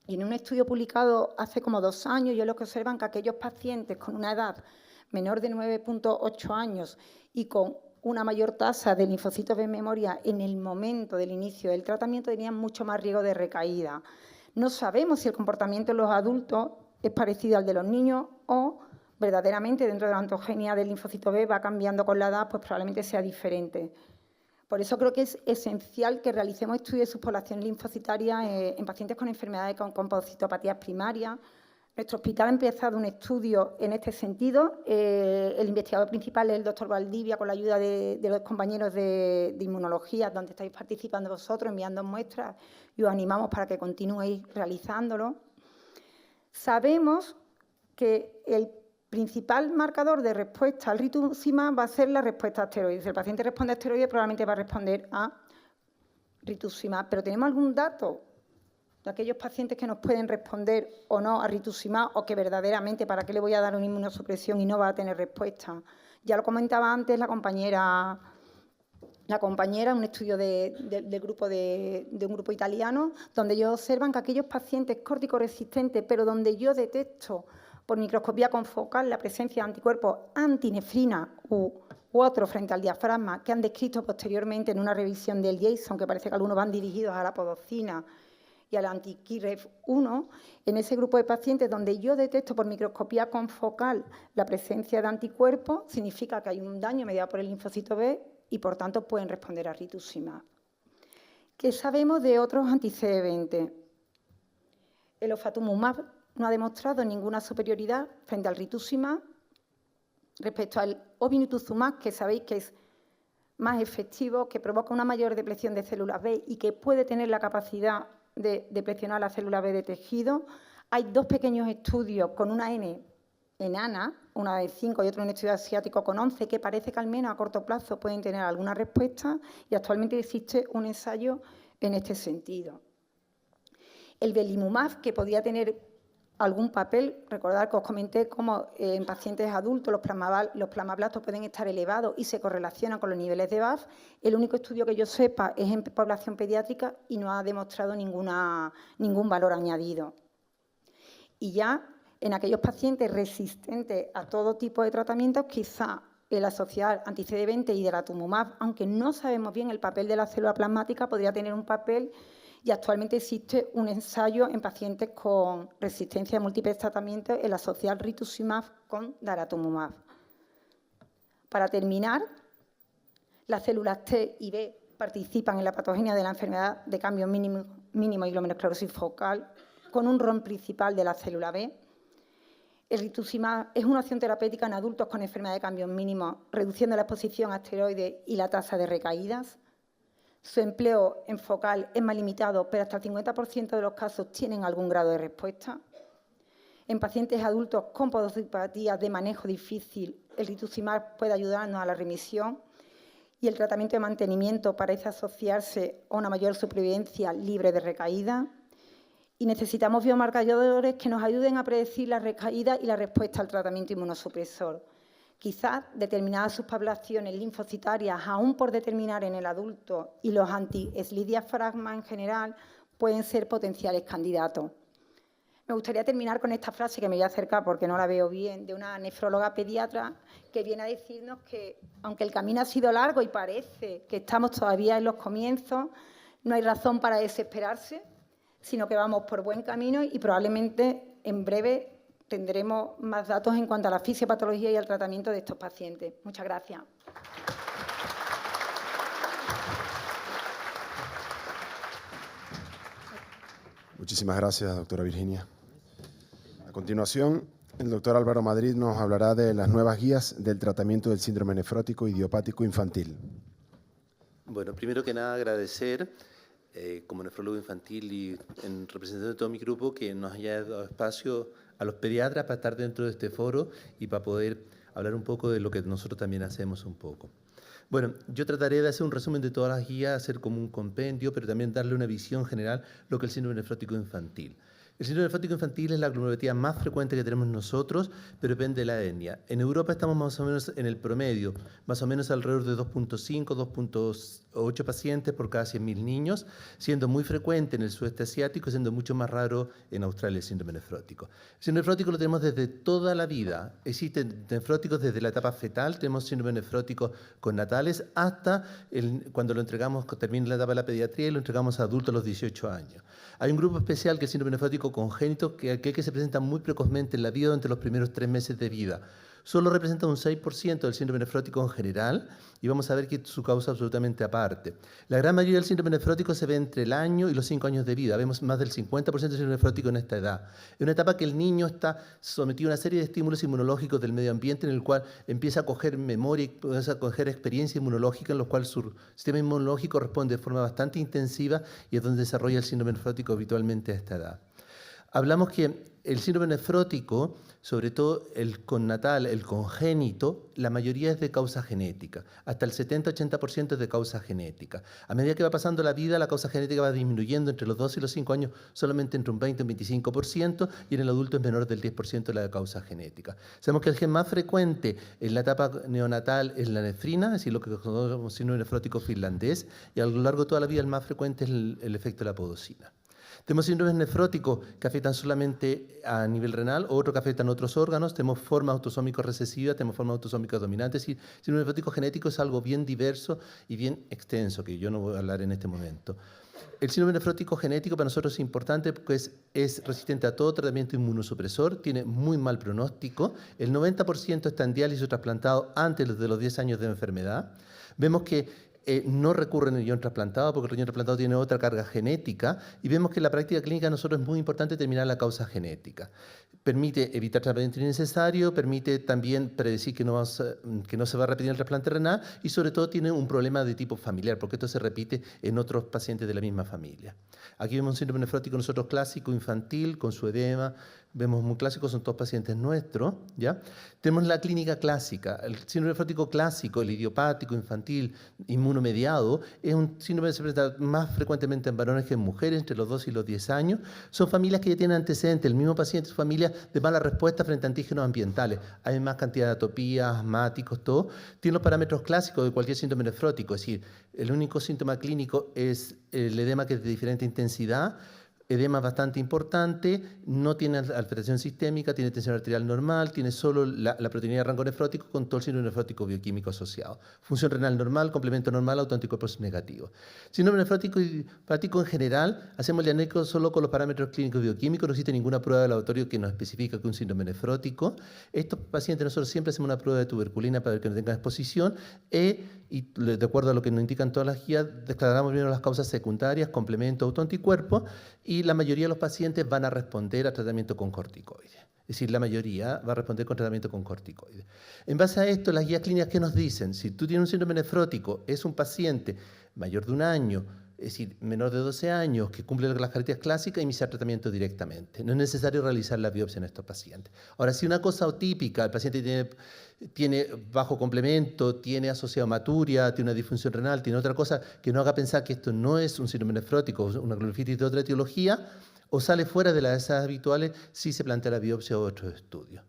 Y en un estudio publicado hace como 2 años, ellos lo que observan que aquellos pacientes con una edad menor de 9,8 años y con una mayor tasa de linfocitos de memoria en el momento del inicio del tratamiento tenían mucho más riesgo de recaída. No sabemos si el comportamiento en los adultos es parecido al de los niños o verdaderamente dentro de la ontogenia del linfocito B va cambiando con la edad, pues probablemente sea diferente. Por eso creo que es esencial que realicemos estudios de subpoblación linfocitaria en pacientes con enfermedades con podocitopatías primarias. Nuestro hospital ha empezado un estudio en este sentido. El investigador principal es el doctor Valdivia, con la ayuda de los compañeros de inmunología, donde estáis participando vosotros, enviando muestras, y os animamos para que continuéis realizándolo. Sabemos que el principal marcador de respuesta al rituximab va a ser la respuesta a esteroides. Si el paciente responde a esteroides, probablemente va a responder a rituximab. Pero ¿tenemos algún dato de aquellos pacientes que nos pueden responder o no a rituximab o que verdaderamente para qué le voy a dar una inmunosupresión y no va a tener respuesta? Ya lo comentaba antes la compañera la compañera, un estudio del grupo de un grupo italiano, donde ellos observan que aquellos pacientes córtico-resistentes, pero donde yo detecto por microscopía confocal la presencia de anticuerpos antinefrina u otros frente al diafragma, que han descrito posteriormente en una revisión del Jason, que parece que algunos van dirigidos a la podocina y al anti-KIREF1, en ese grupo de pacientes donde yo detecto por microscopía confocal la presencia de anticuerpos, significa que hay un daño mediado por el linfocito B y, por tanto, pueden responder a rituximab. ¿Qué sabemos de otros anti-CD20? El ofatumumab no ha demostrado ninguna superioridad frente al rituximab respecto al obinutuzumab, que sabéis que es más efectivo, que provoca una mayor depresión de células B y que puede tener la capacidad de depresionar las células B de tejido. Hay 2 pequeños estudios con una N enana, una de 5 y otro en un estudio asiático con 11, que parece que al menos a corto plazo pueden tener alguna respuesta, y actualmente existe un ensayo en este sentido. El belimumab, que podría tener algún papel, recordad que os comenté cómo en pacientes adultos los plasmablastos pueden estar elevados y se correlacionan con los niveles de BAFF. El único estudio que yo sepa es en población pediátrica y no ha demostrado ningún valor añadido. Y ya en aquellos pacientes resistentes a todo tipo de tratamientos, quizá el asociar anti-CD20 y daratumumab, aunque no sabemos bien el papel de la célula plasmática, podría tener un papel. Y actualmente existe un ensayo en pacientes con resistencia a múltiples tratamientos, el asociar rituximab con daratumumab. Para terminar, las células T y B participan en la patogenia de la enfermedad de cambio mínimo y glomerulosclerosis focal con un rol principal de la célula B. El rituximab es una opción terapéutica en adultos con enfermedad de cambio mínimo, reduciendo la exposición a esteroides y la tasa de recaídas. Su empleo en focal es más limitado, pero hasta el 50% de los casos tienen algún grado de respuesta. En pacientes adultos con podocipatías de manejo difícil, el rituximab puede ayudarnos a la remisión y el tratamiento de mantenimiento parece asociarse a una mayor supervivencia libre de recaída. Y necesitamos biomarcadores que nos ayuden a predecir la recaída y la respuesta al tratamiento inmunosupresor. Quizás determinadas subpoblaciones linfocitarias, aún por determinar en el adulto, y los anti-SLI-diafragma en general, pueden ser potenciales candidatos. Me gustaría terminar con esta frase, que me voy a acercar porque no la veo bien, de una nefróloga pediatra que viene a decirnos que, aunque el camino ha sido largo y parece que estamos todavía en los comienzos, no hay razón para desesperarse, sino que vamos por buen camino y probablemente en breve tendremos más datos en cuanto a la fisiopatología y al tratamiento de estos pacientes. Muchas gracias. Muchísimas gracias, doctora Virginia. A continuación, el doctor Álvaro Madrid nos hablará de las nuevas guías del tratamiento del síndrome nefrótico idiopático infantil. Bueno, primero que nada agradecer como nefrólogo infantil y en representación de todo mi grupo que nos haya dado espacio a los pediatras para estar dentro de este foro y para poder hablar un poco de lo que nosotros también hacemos un poco. Bueno, yo trataré de hacer un resumen de todas las guías, hacer como un compendio, pero también darle una visión general lo que es el síndrome nefrótico infantil. El síndrome nefrótico infantil es la glomerulopatía más frecuente que tenemos nosotros, pero depende de la etnia. En Europa estamos más o menos en el promedio, más o menos alrededor de 2.5, 2.8 pacientes por cada 100.000 niños, siendo muy frecuente en el sudeste asiático, siendo mucho más raro en Australia el síndrome nefrótico. El síndrome nefrótico lo tenemos desde toda la vida. Existen nefróticos desde la etapa fetal, tenemos síndrome nefrótico con natales, hasta cuando lo entregamos, termina la etapa de la pediatría y lo entregamos a adultos a los 18 años. Hay un grupo especial que es el síndrome nefrótico congénito que se presenta muy precozmente en la vida durante los primeros 3 meses de vida. Solo representa un 6% del síndrome nefrótico en general y vamos a ver que su causa absolutamente aparte. La gran mayoría del síndrome nefrótico se ve entre el año y los 5 años de vida. Vemos más del 50% del síndrome nefrótico en esta edad. Es una etapa que el niño está sometido a una serie de estímulos inmunológicos del medio ambiente en el cual empieza a coger memoria, empieza a coger experiencia inmunológica en los cuales su sistema inmunológico responde de forma bastante intensiva y es donde desarrolla el síndrome nefrótico habitualmente a esta edad. Hablamos que el síndrome nefrótico, sobre todo el connatal, el congénito, la mayoría es de causa genética. Hasta el 70-80% es de causa genética. A medida que va pasando la vida, la causa genética va disminuyendo entre los 2 y los 5 años, solamente entre un 20 y un 25%, y en el adulto es menor del 10% de la causa genética. Sabemos que el gen más frecuente en la etapa neonatal es la nefrina, es decir, lo que conocemos como síndrome nefrótico finlandés, y a lo largo de toda la vida el más frecuente es el efecto de la podosina. Tenemos síndromes nefróticos que afectan solamente a nivel renal, otros que afectan otros órganos, tenemos formas autosómicas recesivas, tenemos formas autosómicas dominantes, y el síndrome nefrótico genético es algo bien diverso y bien extenso, que yo no voy a hablar en este momento. El síndrome nefrótico genético para nosotros es importante porque es resistente a todo tratamiento inmunosupresor, tiene muy mal pronóstico, el 90% está en diálisis o trasplantado antes de los 10 años de enfermedad. Vemos que no recurren al riñón trasplantado porque el riñón trasplantado tiene otra carga genética, y vemos que en la práctica clínica a nosotros es muy importante determinar la causa genética. Permite evitar tratamiento innecesario, permite también predecir que no se va a repetir el trasplante renal, y sobre todo tiene un problema de tipo familiar porque esto se repite en otros pacientes de la misma familia. Aquí vemos un síndrome nefrótico nosotros clásico infantil con su edema. Vemos muy clásicos, son todos pacientes nuestros, ¿ya? Tenemos la clínica clásica. El síndrome nefrótico clásico, el idiopático, infantil, inmunomediado, es un síndrome que se presenta más frecuentemente en varones que en mujeres, entre los 2 y los 10 años. Son familias que ya tienen antecedentes, el mismo paciente, familia de mala respuesta frente a antígenos ambientales. Hay más cantidad de atopías, asmáticos, todo. Tiene los parámetros clásicos de cualquier síndrome nefrótico, es decir, el único síntoma clínico es el edema, que es de diferente intensidad, edema bastante importante, no tiene alteración sistémica, tiene tensión arterial normal, tiene solo la proteinina de rango nefrótico con todo el síndrome nefrótico bioquímico asociado. Función renal normal, complemento normal, autoanticuerpos negativos. Síndrome nefrótico y hepático en general, hacemos el diagnóstico solo con los parámetros clínicos bioquímicos, no existe ninguna prueba de laboratorio que nos especifica que un síndrome nefrótico. Estos pacientes nosotros siempre hacemos una prueba de tuberculina para ver que no tengan exposición y de acuerdo a lo que nos indican todas las guías, declaramos primero las causas secundarias, complemento, autoanticuerpos, y la mayoría de los pacientes van a responder a tratamiento con corticoides. Es decir, la mayoría va a responder con tratamiento con corticoides. En base a esto, las guías clínicas, ¿qué nos dicen? Si tú tienes un síndrome nefrótico, es un paciente mayor de 1 año, es decir, menor de 12 años, que cumple las características clásicas, iniciar tratamiento directamente. No es necesario realizar la biopsia en estos pacientes. Ahora, si una cosa atípica, el paciente tiene bajo complemento, tiene asociado hematuria, tiene una disfunción renal, tiene otra cosa que no haga pensar que esto no es un síndrome nefrótico, una glomerulitis de otra etiología, o sale fuera de las edades habituales, sí se plantea la biopsia o otros estudios.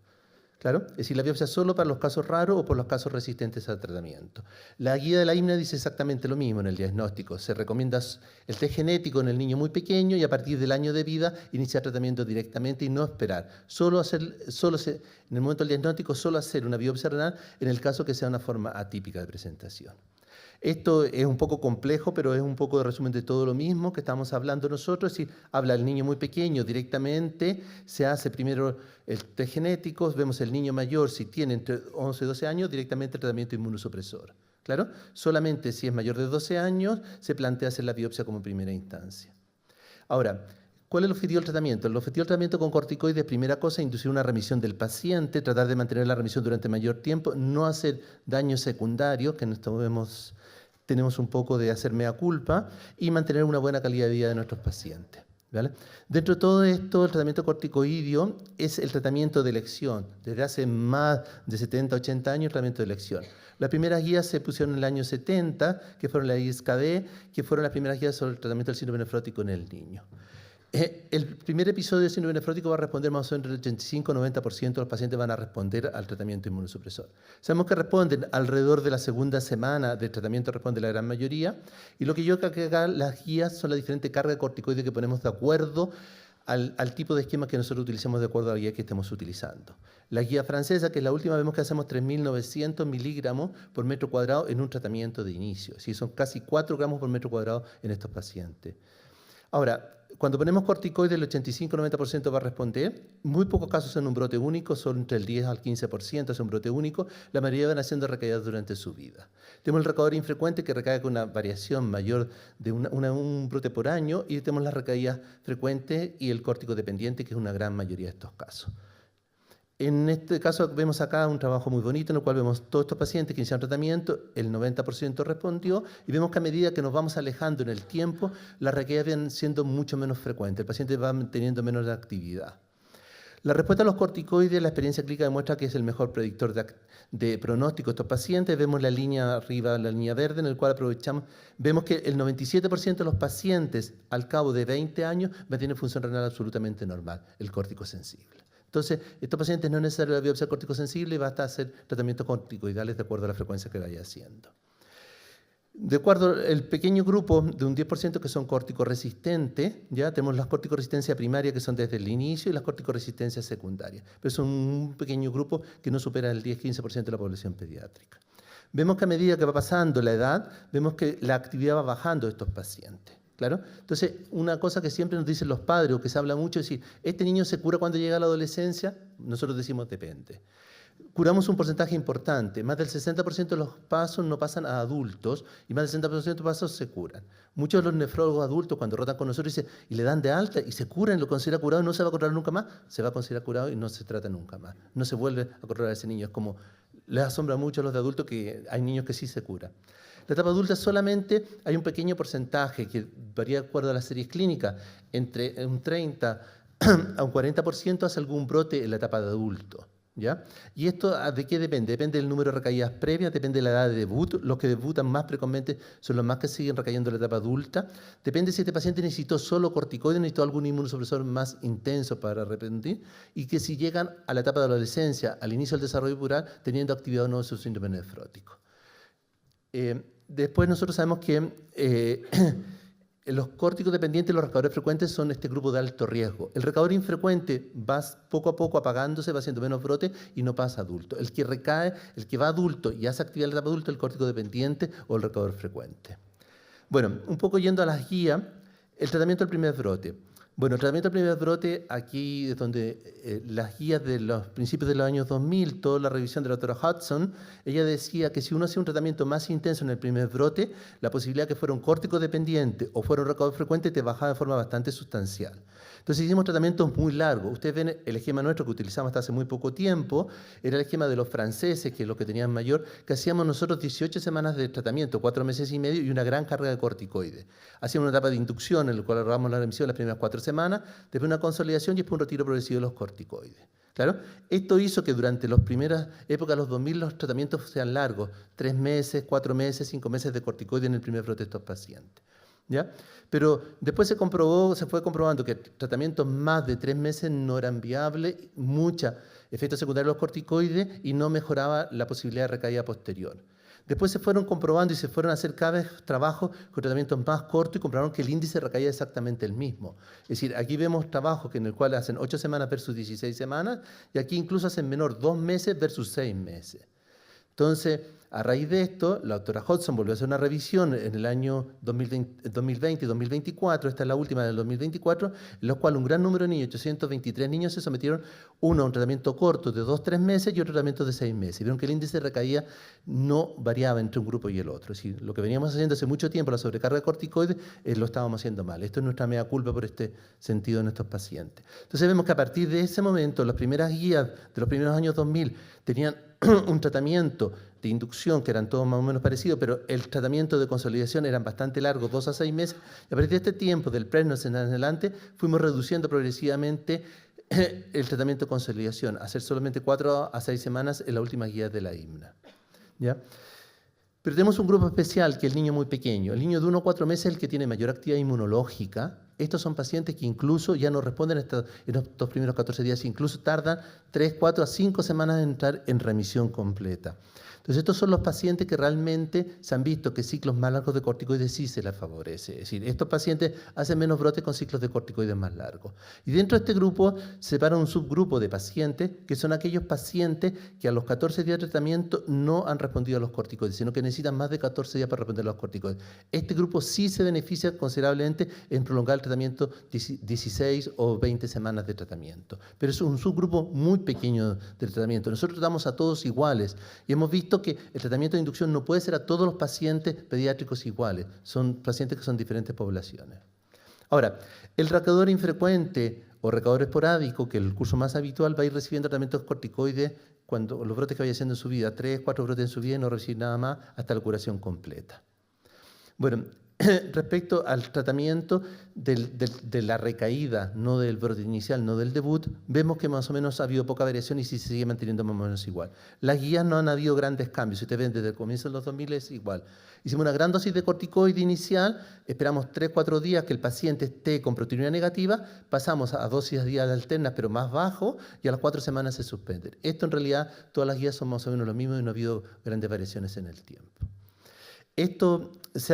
¿Claro? Es decir, la biopsia solo para los casos raros o por los casos resistentes al tratamiento. La guía de la IMNA dice exactamente lo mismo en el diagnóstico. Se recomienda el test genético en el niño muy pequeño y a partir del año de vida iniciar tratamiento directamente y no esperar. En el momento del diagnóstico, solo hacer una biopsia renal en el caso que sea una forma atípica de presentación. Esto es un poco complejo, pero es un poco de resumen de todo lo mismo que estamos hablando nosotros. Es decir, habla el niño muy pequeño directamente, se hace primero el test genético, vemos el niño mayor, si tiene entre 11 y 12 años, directamente el tratamiento inmunosupresor. ¿Claro? Solamente si es mayor de 12 años, se plantea hacer la biopsia como primera instancia. Ahora, ¿cuál es el objetivo del tratamiento? El objetivo del tratamiento con corticoides, primera cosa, inducir una remisión del paciente, tratar de mantener la remisión durante mayor tiempo, no hacer daños secundarios, que tenemos un poco de hacer mea culpa, y mantener una buena calidad de vida de nuestros pacientes. ¿Vale? Dentro de todo esto, el tratamiento corticoideo es el tratamiento de elección. Desde hace más de 70, 80 años, el tratamiento de elección. Las primeras guías se pusieron en el año 70, que fueron la ISKD, que fueron las primeras guías sobre el tratamiento del síndrome nefrótico en el niño. El primer episodio de síndrome nefrótico va a responder más o menos entre el 85-90% de los pacientes van a responder al tratamiento inmunosupresor. Sabemos que responden alrededor de la segunda semana del tratamiento, responde la gran mayoría, y lo que yo creo que acá las guías son la diferente carga de corticoides que ponemos de acuerdo al tipo de esquema que nosotros utilicemos de acuerdo a la guía que estemos utilizando. La guía francesa, que es la última, vemos que hacemos 3.900 miligramos por metro cuadrado en un tratamiento de inicio. ¿Sí? Son casi 4 gramos por metro cuadrado en estos pacientes. Ahora, cuando ponemos corticoides, el 85-90% va a responder. Muy pocos casos en un brote único, solo entre el 10 al 15% es un brote único. La mayoría van haciendo recaídas durante su vida. Tenemos el recaidor infrecuente que recae con una variación mayor de un brote por año, y tenemos las recaídas frecuentes y el córtico dependiente, que es una gran mayoría de estos casos. En este caso vemos acá un trabajo muy bonito en el cual vemos todos estos pacientes que iniciaron tratamiento, el 90% respondió y vemos que a medida que nos vamos alejando en el tiempo, las recaídas van siendo mucho menos frecuentes, el paciente va teniendo menos actividad. La respuesta a los corticoides, la experiencia clínica demuestra que es el mejor predictor de pronóstico de estos pacientes. Vemos la línea arriba, la línea verde, en el cual aprovechamos, vemos que el 97% de los pacientes al cabo de 20 años mantienen función renal absolutamente normal, el córtico sensible. Entonces, estos pacientes no es necesario la biopsia corticosensible y basta hacer tratamientos corticoidales de acuerdo a la frecuencia que vaya haciendo. De acuerdo al pequeño grupo de un 10% que son corticoresistentes, ya tenemos las corticoresistencias primarias que son desde el inicio y las corticoresistencias secundarias, pero son un pequeño grupo que no supera el 10-15% de la población pediátrica. Vemos que a medida que va pasando la edad, vemos que la actividad va bajando de estos pacientes. ¿Claro? Entonces, una cosa que siempre nos dicen los padres o que se habla mucho es decir, ¿este niño se cura cuando llega a la adolescencia? Nosotros decimos depende. Curamos un porcentaje importante, más del 60% de los pasos no pasan a adultos y más del 60% de los pasos se curan. Muchos de los nefrólogos adultos cuando rotan con nosotros dicen, y le dan de alta y se curan, lo considera curado y no se va a curar nunca más, se va a considerar curado y no se trata nunca más. No se vuelve a curar a ese niño. Es como, les asombra mucho a los de adultos que hay niños que sí se curan. La etapa adulta solamente hay un pequeño porcentaje que varía de acuerdo a las series clínicas, entre un 30 a un 40% hace algún brote en la etapa de adulto. ¿Ya? ¿Y esto de qué depende? Depende del número de recaídas previas, depende de la edad de debut. Los que debutan más precozmente son los más que siguen recayendo en la etapa adulta. Depende si este paciente necesitó solo corticoides, necesitó algún inmunosupresor más intenso para arrepentir. Y que si llegan a la etapa de la adolescencia, al inicio del desarrollo puberal, teniendo actividad o no de su síndrome nefrótico. Después nosotros sabemos que los córticos dependientes y los recadadores frecuentes son este grupo de alto riesgo. El recadador infrecuente va poco a poco apagándose, va haciendo menos brote y no pasa adulto. El que recae, el que va adulto y hace actividad en la etapa adulta, el córtico dependiente o el recadador frecuente. Bueno, un poco yendo a las guías, el tratamiento del primer brote. Bueno, el tratamiento del primer brote, aquí es donde las guías de los principios de los años 2000, toda la revisión de la doctora Hudson, ella decía que si uno hacía un tratamiento más intenso en el primer brote, la posibilidad de que fuera un córtico dependiente o fuera un recadador frecuente te bajaba de forma bastante sustancial. Entonces hicimos tratamientos muy largos. Ustedes ven el esquema nuestro que utilizamos hasta hace muy poco tiempo, era el esquema de los franceses, que es lo que tenían mayor, que hacíamos nosotros 18 semanas de tratamiento, 4 meses y medio y una gran carga de corticoides. Hacíamos una etapa de inducción en la cual grabamos la remisión las primeras 4 semanas, después una consolidación y después un retiro progresivo de los corticoides. ¿Claro? Esto hizo que durante las primeras épocas de los 2000 los tratamientos sean largos, 3 meses, 4 meses, 5 meses de corticoides en el primer brote de estos pacientes. ¿Ya? Pero después se fue comprobando que tratamientos más de 3 meses no eran viables, muchos efectos secundarios de los corticoides y no mejoraba la posibilidad de recaída posterior. Después se fueron comprobando y se fueron a hacer cada vez trabajos con tratamientos más cortos y comprobaron que el índice de recaída es exactamente el mismo. Es decir, aquí vemos trabajos en el cual hacen 8 semanas versus 16 semanas y aquí incluso hacen menor 2 meses versus 6 meses. Entonces, a raíz de esto, la doctora Hudson volvió a hacer una revisión en el año 2020 y 2024, esta es la última del 2024, en la cual un gran número de niños, 823 niños, se sometieron uno a un tratamiento corto de 2-3 meses y otro tratamiento de 6 meses. Y vieron que el índice de recaída no variaba entre un grupo y el otro. Es decir, lo que veníamos haciendo hace mucho tiempo, la sobrecarga de corticoides, lo estábamos haciendo mal. Esto es nuestra mea culpa por este sentido en estos pacientes. Entonces vemos que a partir de ese momento, las primeras guías de los primeros años 2000 tenían un tratamiento de inducción que eran todos más o menos parecidos, pero el tratamiento de consolidación eran bastante largos, 2 a 6 meses. Y a partir de este tiempo, del Prevnos en adelante, fuimos reduciendo progresivamente el tratamiento de consolidación, hacer solamente 4 a 6 semanas en la última guía de la IMNA. ¿Ya? Pero tenemos un grupo especial, que es el niño muy pequeño. El niño de 1 a 4 meses es el que tiene mayor actividad inmunológica. Estos son pacientes que incluso ya no responden en estos primeros 14 días, incluso tardan 3, 4 a 5 semanas en entrar en remisión completa. Entonces, estos son los pacientes que realmente se han visto que ciclos más largos de corticoides sí se les favorece. Es decir, estos pacientes hacen menos brotes con ciclos de corticoides más largos. Y dentro de este grupo se separa un subgrupo de pacientes que son aquellos pacientes que a los 14 días de tratamiento no han respondido a los corticoides, sino que necesitan más de 14 días para responder a los corticoides. Este grupo sí se beneficia considerablemente en prolongar el tratamiento 16 o 20 semanas de tratamiento. Pero es un subgrupo muy pequeño de tratamiento. Nosotros tratamos a todos iguales y hemos visto que el tratamiento de inducción no puede ser a todos los pacientes pediátricos iguales, son pacientes que son diferentes poblaciones. Ahora, el recadador infrecuente o recadador esporádico, que es el curso más habitual, va a ir recibiendo tratamientos corticoides cuando los brotes que vaya haciendo en su vida, 3, 4 brotes en su vida y no recibir nada más hasta la curación completa. Bueno, respecto al tratamiento de la recaída, no del brote inicial, no del debut, vemos que más o menos ha habido poca variación y sí se sigue manteniendo más o menos igual. Las guías no han habido grandes cambios, si ustedes ven desde el comienzo de los 2000 es igual. Hicimos una gran dosis de corticoide inicial, esperamos 3-4 días que el paciente esté con proteinuria negativa, pasamos a dosis días alternas pero más bajo y a las 4 semanas se suspenden. Esto en realidad, todas las guías son más o menos lo mismo y no ha habido grandes variaciones en el tiempo. Esto es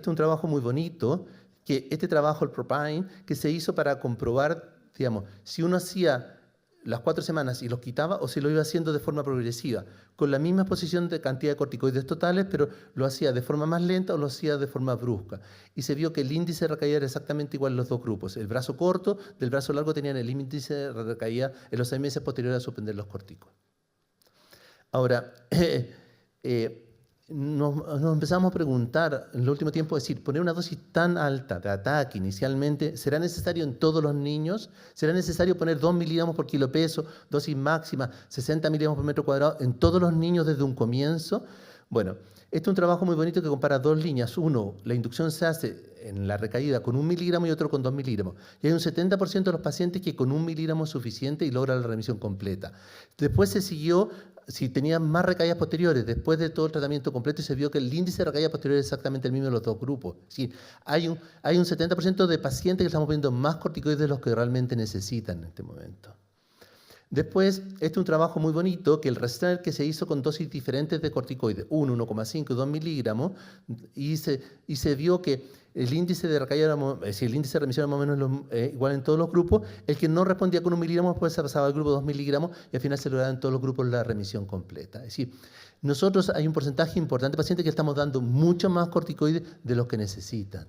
un trabajo muy bonito, que este trabajo, el Propine, que se hizo para comprobar, digamos, si uno hacía las 4 semanas y los quitaba o si lo iba haciendo de forma progresiva, con la misma exposición de cantidad de corticoides totales, pero lo hacía de forma más lenta o lo hacía de forma brusca. Y se vio que el índice de recaída era exactamente igual en los dos grupos. El brazo corto del brazo largo tenían el índice de recaída en los 6 meses posteriores a suspender los corticoides. Ahora, nos empezamos a preguntar en el último tiempo, es decir, poner una dosis tan alta de ataque inicialmente, ¿será necesario en todos los niños? ¿Será necesario poner 2 miligramos por kilo peso, dosis máxima, 60 miligramos por metro cuadrado en todos los niños desde un comienzo? Bueno, este es un trabajo muy bonito que compara dos líneas. Uno, la inducción se hace en la recaída con 1 miligramo y otro con 2 miligramos. Y hay un 70% de los pacientes que con 1 miligramo es suficiente y logra la remisión completa. Después se siguió si tenían más recaídas posteriores después de todo el tratamiento completo y se vio que el índice de recaídas posteriores es exactamente el mismo de los dos grupos. Es decir, hay un 70% de pacientes que estamos viendo más corticoides de los que realmente necesitan en este momento. Después, este es un trabajo muy bonito, que el Restrainer que se hizo con dosis diferentes de corticoides, 1, 1,5 y 2 miligramos, y se vio que el índice de recaída, es decir, el índice de remisión era más o menos igual en todos los grupos. El que no respondía con 1 miligramo, después se pasaba al grupo 2 miligramos y al final se lograba en todos los grupos la remisión completa. Es decir, nosotros hay un porcentaje importante de pacientes que estamos dando mucho más corticoides de los que necesitan.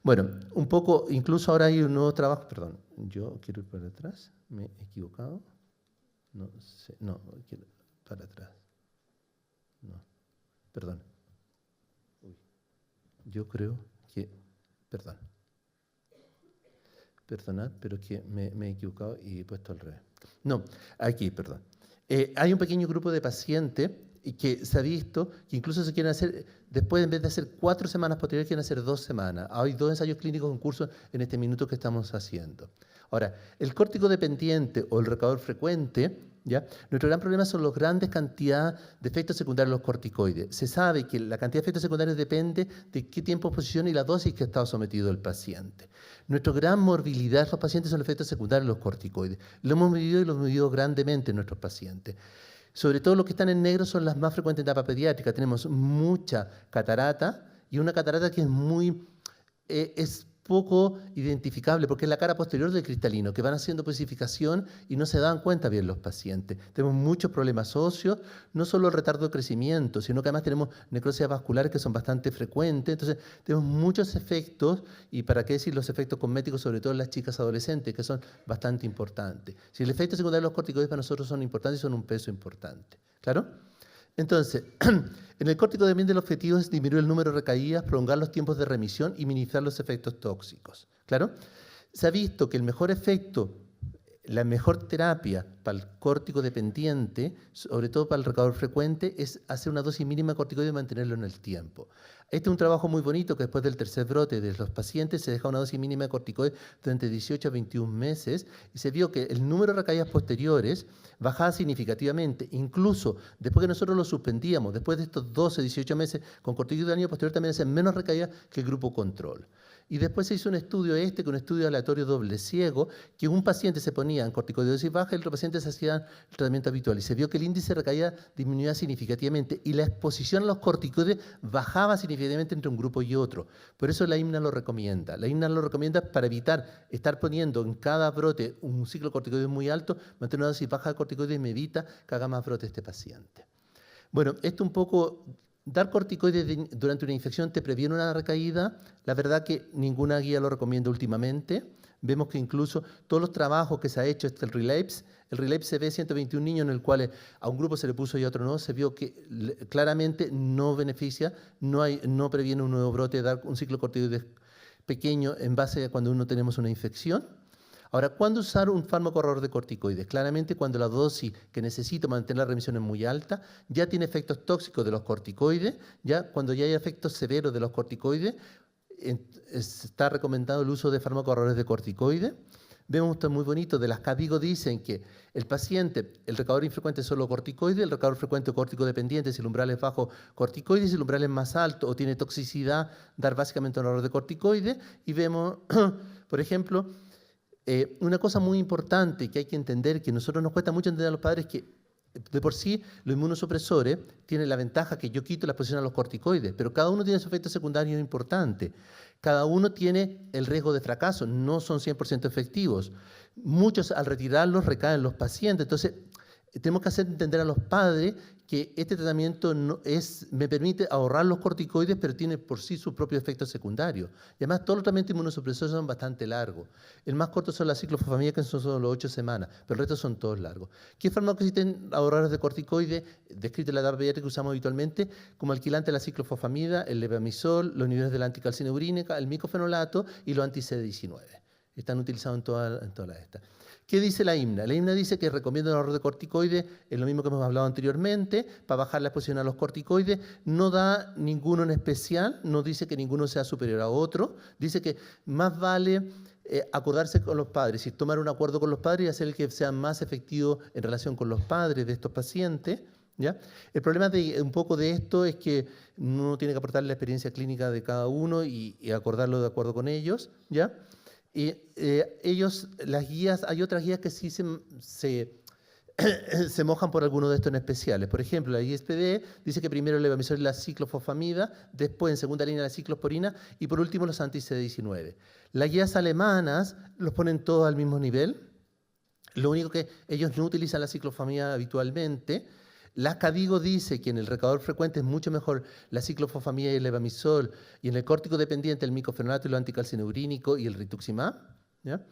Bueno, un poco, incluso ahora hay un nuevo trabajo, perdón, yo quiero ir para atrás, me he equivocado, no sé, no, quiero para atrás, no, perdón, yo creo que, perdonad, pero que me he equivocado y he puesto al revés. No, aquí, perdón. Hay un pequeño grupo de pacientes que se ha visto que incluso se quieren hacer, después en vez de hacer 4 semanas posteriores, quieren hacer 2 semanas. Hay 2 ensayos clínicos en curso en este minuto que estamos haciendo. Ahora, el córtico dependiente o el recaudador frecuente, ¿ya? Nuestro gran problema son las grandes cantidades de efectos secundarios de los corticoides. Se sabe que la cantidad de efectos secundarios depende de qué tiempo de exposición y la dosis que ha estado sometido el paciente. Nuestra gran morbilidad de los pacientes son los efectos secundarios de los corticoides. Lo hemos medido y lo hemos medido grandemente en nuestros pacientes. Sobre todo los que están en negro son las más frecuentes en etapa pediátrica. Tenemos mucha catarata y una catarata que es poco identificable porque es la cara posterior del cristalino, que van haciendo especificación y no se dan cuenta bien los pacientes. Tenemos muchos problemas óseos, no solo el retardo de crecimiento, sino que además tenemos necrosis vasculares que son bastante frecuentes. Entonces, tenemos muchos efectos, y para qué decir los efectos cosméticos, sobre todo en las chicas adolescentes, que son bastante importantes. Si el efecto secundario de los corticoides para nosotros son importantes y son un peso importante. ¿Claro? Entonces, en el córtico también del objetivo es disminuir el número de recaídas, prolongar los tiempos de remisión y minimizar los efectos tóxicos. ¿Claro? Se ha visto que el mejor efecto, la mejor terapia para el córtico dependiente, sobre todo para el recaudador frecuente, es hacer una dosis mínima de corticoide y mantenerlo en el tiempo. Este es un trabajo muy bonito que después del tercer brote de los pacientes se deja una dosis mínima de corticoide durante 18 a 21 meses y se vio que el número de recaídas posteriores bajaba significativamente. Incluso después que nosotros lo suspendíamos, después de estos 12, 18 meses con corticoide de año posterior también hacen menos recaídas que el grupo control. Y después se hizo un estudio con un estudio aleatorio doble ciego, que un paciente se ponía en corticoidosis baja y el otro paciente se hacía el tratamiento habitual. Y se vio que el índice de recaída disminuía significativamente y la exposición a los corticoides bajaba significativamente entre un grupo y otro. Por eso la IMNA lo recomienda. La IMNA lo recomienda para evitar estar poniendo en cada brote un ciclo corticoide muy alto, mantener una dosis baja de corticoides y me evita que haga más brote este paciente. Bueno, esto un poco... Dar corticoides durante una infección te previene una recaída. La verdad que ninguna guía lo recomienda últimamente. Vemos que incluso todos los trabajos que se ha hecho, el Relapse se ve 121 niños en el cual a un grupo se le puso y a otro no, se vio que claramente no beneficia, no previene un nuevo brote, dar un ciclo corticoide pequeño en base a cuando uno tenemos una infección. Ahora, ¿cuándo usar un fármaco ahorrador de corticoides? Claramente cuando la dosis que necesito mantener la remisión es muy alta, ya tiene efectos tóxicos de los corticoides, ya cuando ya hay efectos severos de los corticoides, está recomendado el uso de fármacos ahorradores de corticoides. Vemos esto muy bonito, de las CADIGO dicen que el paciente, el recaudador infrecuente es solo corticoide, el recaudador frecuente o córtico dependiente, si el umbral es bajo, corticoide, si el umbral es más alto o tiene toxicidad, dar básicamente un ahorro de corticoide. Y vemos, por ejemplo, una cosa muy importante que hay que entender, que a nosotros nos cuesta mucho entender a los padres, que de por sí los inmunosupresores tienen la ventaja que yo quito la exposición a los corticoides, pero cada uno tiene su efecto secundario importante. Cada uno tiene el riesgo de fracaso, no son 100% efectivos. Muchos al retirarlos recaen los pacientes. Entonces, tenemos que hacer entender a los padres que este tratamiento me permite ahorrar los corticoides, pero tiene por sí su propio efecto secundario. Y además, todos los tratamientos inmunosupresores son bastante largos. El más corto son las ciclofosfamida, que son solo 8 semanas, pero el resto son todos largos. ¿Qué fármacos existen ahorradores de corticoides descritos en la edad pediátrica que usamos habitualmente? Como alquilante la ciclofosfamida, el levamisol, los inhibidores de la anticalcinurínica, el micofenolato y los anti-CD19. Están utilizados en todas estas. ¿Qué dice la IMNA? La IMNA dice que recomienda el ahorro de corticoides, es lo mismo que hemos hablado anteriormente, para bajar la exposición a los corticoides. No da ninguno en especial, no dice que ninguno sea superior a otro, dice que más vale acordarse con los padres, y tomar un acuerdo con los padres y hacer el que sea más efectivo en relación con los padres de estos pacientes. ¿Ya? El problema de un poco de esto es que uno tiene que aportar la experiencia clínica de cada uno y acordarlo de acuerdo con ellos, ¿ya? Y las guías, hay otras guías que sí se mojan por alguno de estos en especiales. Por ejemplo, la ISPD dice que primero el levamisol y la ciclofosfamida, después en segunda línea la ciclosporina y por último los anti-CD19. Las guías alemanas los ponen todos al mismo nivel. Lo único que ellos no utilizan la ciclofosfamida habitualmente. La CADIGO dice que en el recaudador frecuente es mucho mejor la ciclofosfamida y el levamisol, y en el córtico dependiente el micofenolato y lo anticalcinurínico y el rituximab. ¿Ya?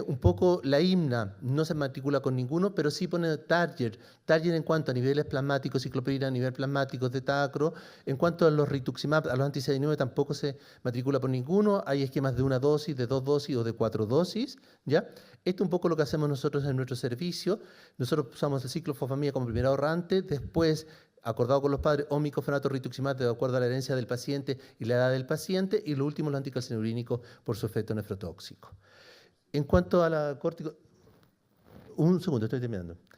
Un poco la IMNA no se matricula con ninguno, pero sí pone Target en cuanto a niveles plasmáticos, cicloporina, nivel plasmáticos de tacro. En cuanto a los rituximab, a los anti-CD19 tampoco se matricula por ninguno. Hay esquemas de 1 dosis, de 2 dosis o de 4 dosis. ¿Ya? Esto es un poco lo que hacemos nosotros en nuestro servicio. Nosotros usamos el ciclofosfamida como primer ahorrante, después acordado con los padres, o micofenato rituximab de acuerdo a la herencia del paciente y la edad del paciente, y lo último, los anticalcinurínicos por su efecto nefrotóxico. En cuanto a la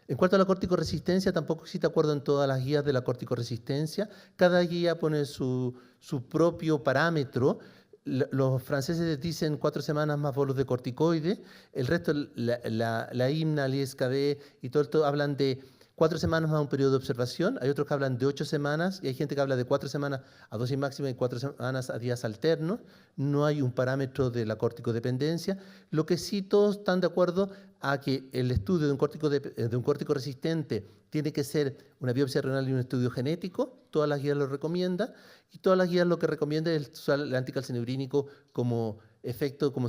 En cuanto a la corticoresistencia, tampoco existe acuerdo en todas las guías de la corticoresistencia. Cada guía pone su propio parámetro. Los franceses dicen 4 semanas más bolos de corticoides. El resto, la IMNA, el ISKD y todo esto hablan de 4 semanas más un periodo de observación. Hay otros que hablan de 8 semanas y hay gente que habla de 4 semanas a dosis máxima y 4 semanas a días alternos. No hay un parámetro de la corticodependencia. Lo que sí todos están de acuerdo a que el estudio de un córtico resistente tiene que ser una biopsia renal y un estudio genético. Todas las guías lo recomiendan y todas las guías lo que recomiendan es usar el anticalcinurínico como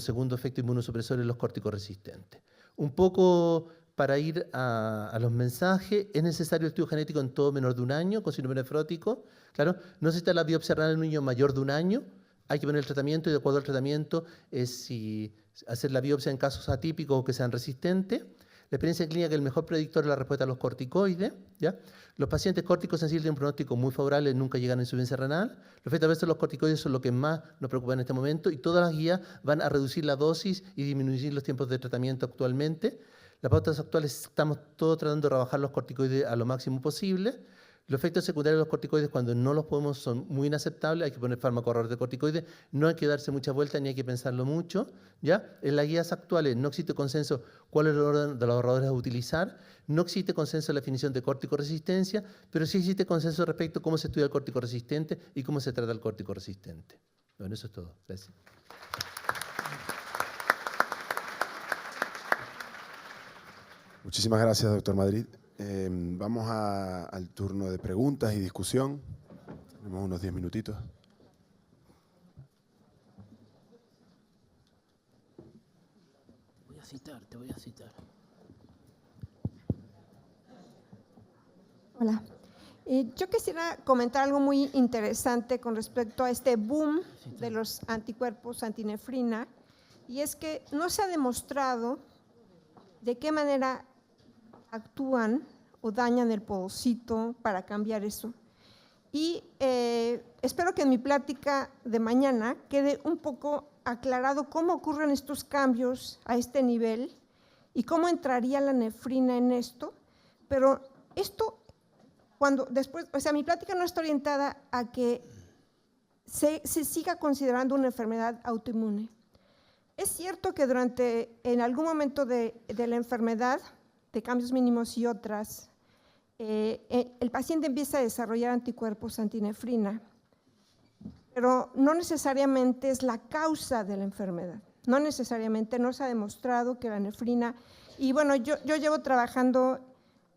segundo efecto inmunosupresor en los córticos resistentes. Un poco para ir a los mensajes, es necesario el estudio genético en todo menor de 1 año con síndrome nefrótico. Claro, no necesita la biopsia renal en un niño mayor de 1 año. Hay que poner el tratamiento y de acuerdo al tratamiento es si hacer la biopsia en casos atípicos o que sean resistentes. La experiencia clínica que el mejor predictor es la respuesta a los corticoides. ¿Ya? Los pacientes córticos sensibles tienen un pronóstico muy favorable, nunca llegan a insuficiencia renal. Los efectos adversos de los corticoides son lo que más nos preocupa en este momento y todas las guías van a reducir la dosis y disminuir los tiempos de tratamiento actualmente. Las pautas actuales estamos todos tratando de rebajar los corticoides a lo máximo posible. Los efectos secundarios de los corticoides, cuando no los podemos, son muy inaceptables. Hay que poner fármaco ahorrador de corticoides. No hay que darse mucha vuelta ni hay que pensarlo mucho. ¿Ya? En las guías actuales no existe consenso cuál es el orden de los ahorradores a utilizar. No existe consenso en la definición de corticoresistencia, pero sí existe consenso respecto a cómo se estudia el córtico resistente y cómo se trata el córtico resistente. Bueno, eso es todo. Gracias. Muchísimas gracias, doctor Madrid. Vamos al turno de preguntas y discusión. Tenemos unos 10 minutitos. Te voy a citar. Hola. Yo quisiera comentar algo muy interesante con respecto a este boom de los anticuerpos antinefrina, y es que no se ha demostrado de qué manera actúan o dañan el podocito para cambiar eso. Y espero que en mi plática de mañana quede un poco aclarado cómo ocurren estos cambios a este nivel y cómo entraría la nefrina en esto, pero esto cuando después, o sea, mi plática no está orientada a que se siga considerando una enfermedad autoinmune. Es cierto que en algún momento de la enfermedad, de cambios mínimos y otras, el paciente empieza a desarrollar anticuerpos antinefrina, pero no necesariamente es la causa de la enfermedad. No necesariamente, no se ha demostrado que la nefrina… Y bueno, yo llevo trabajando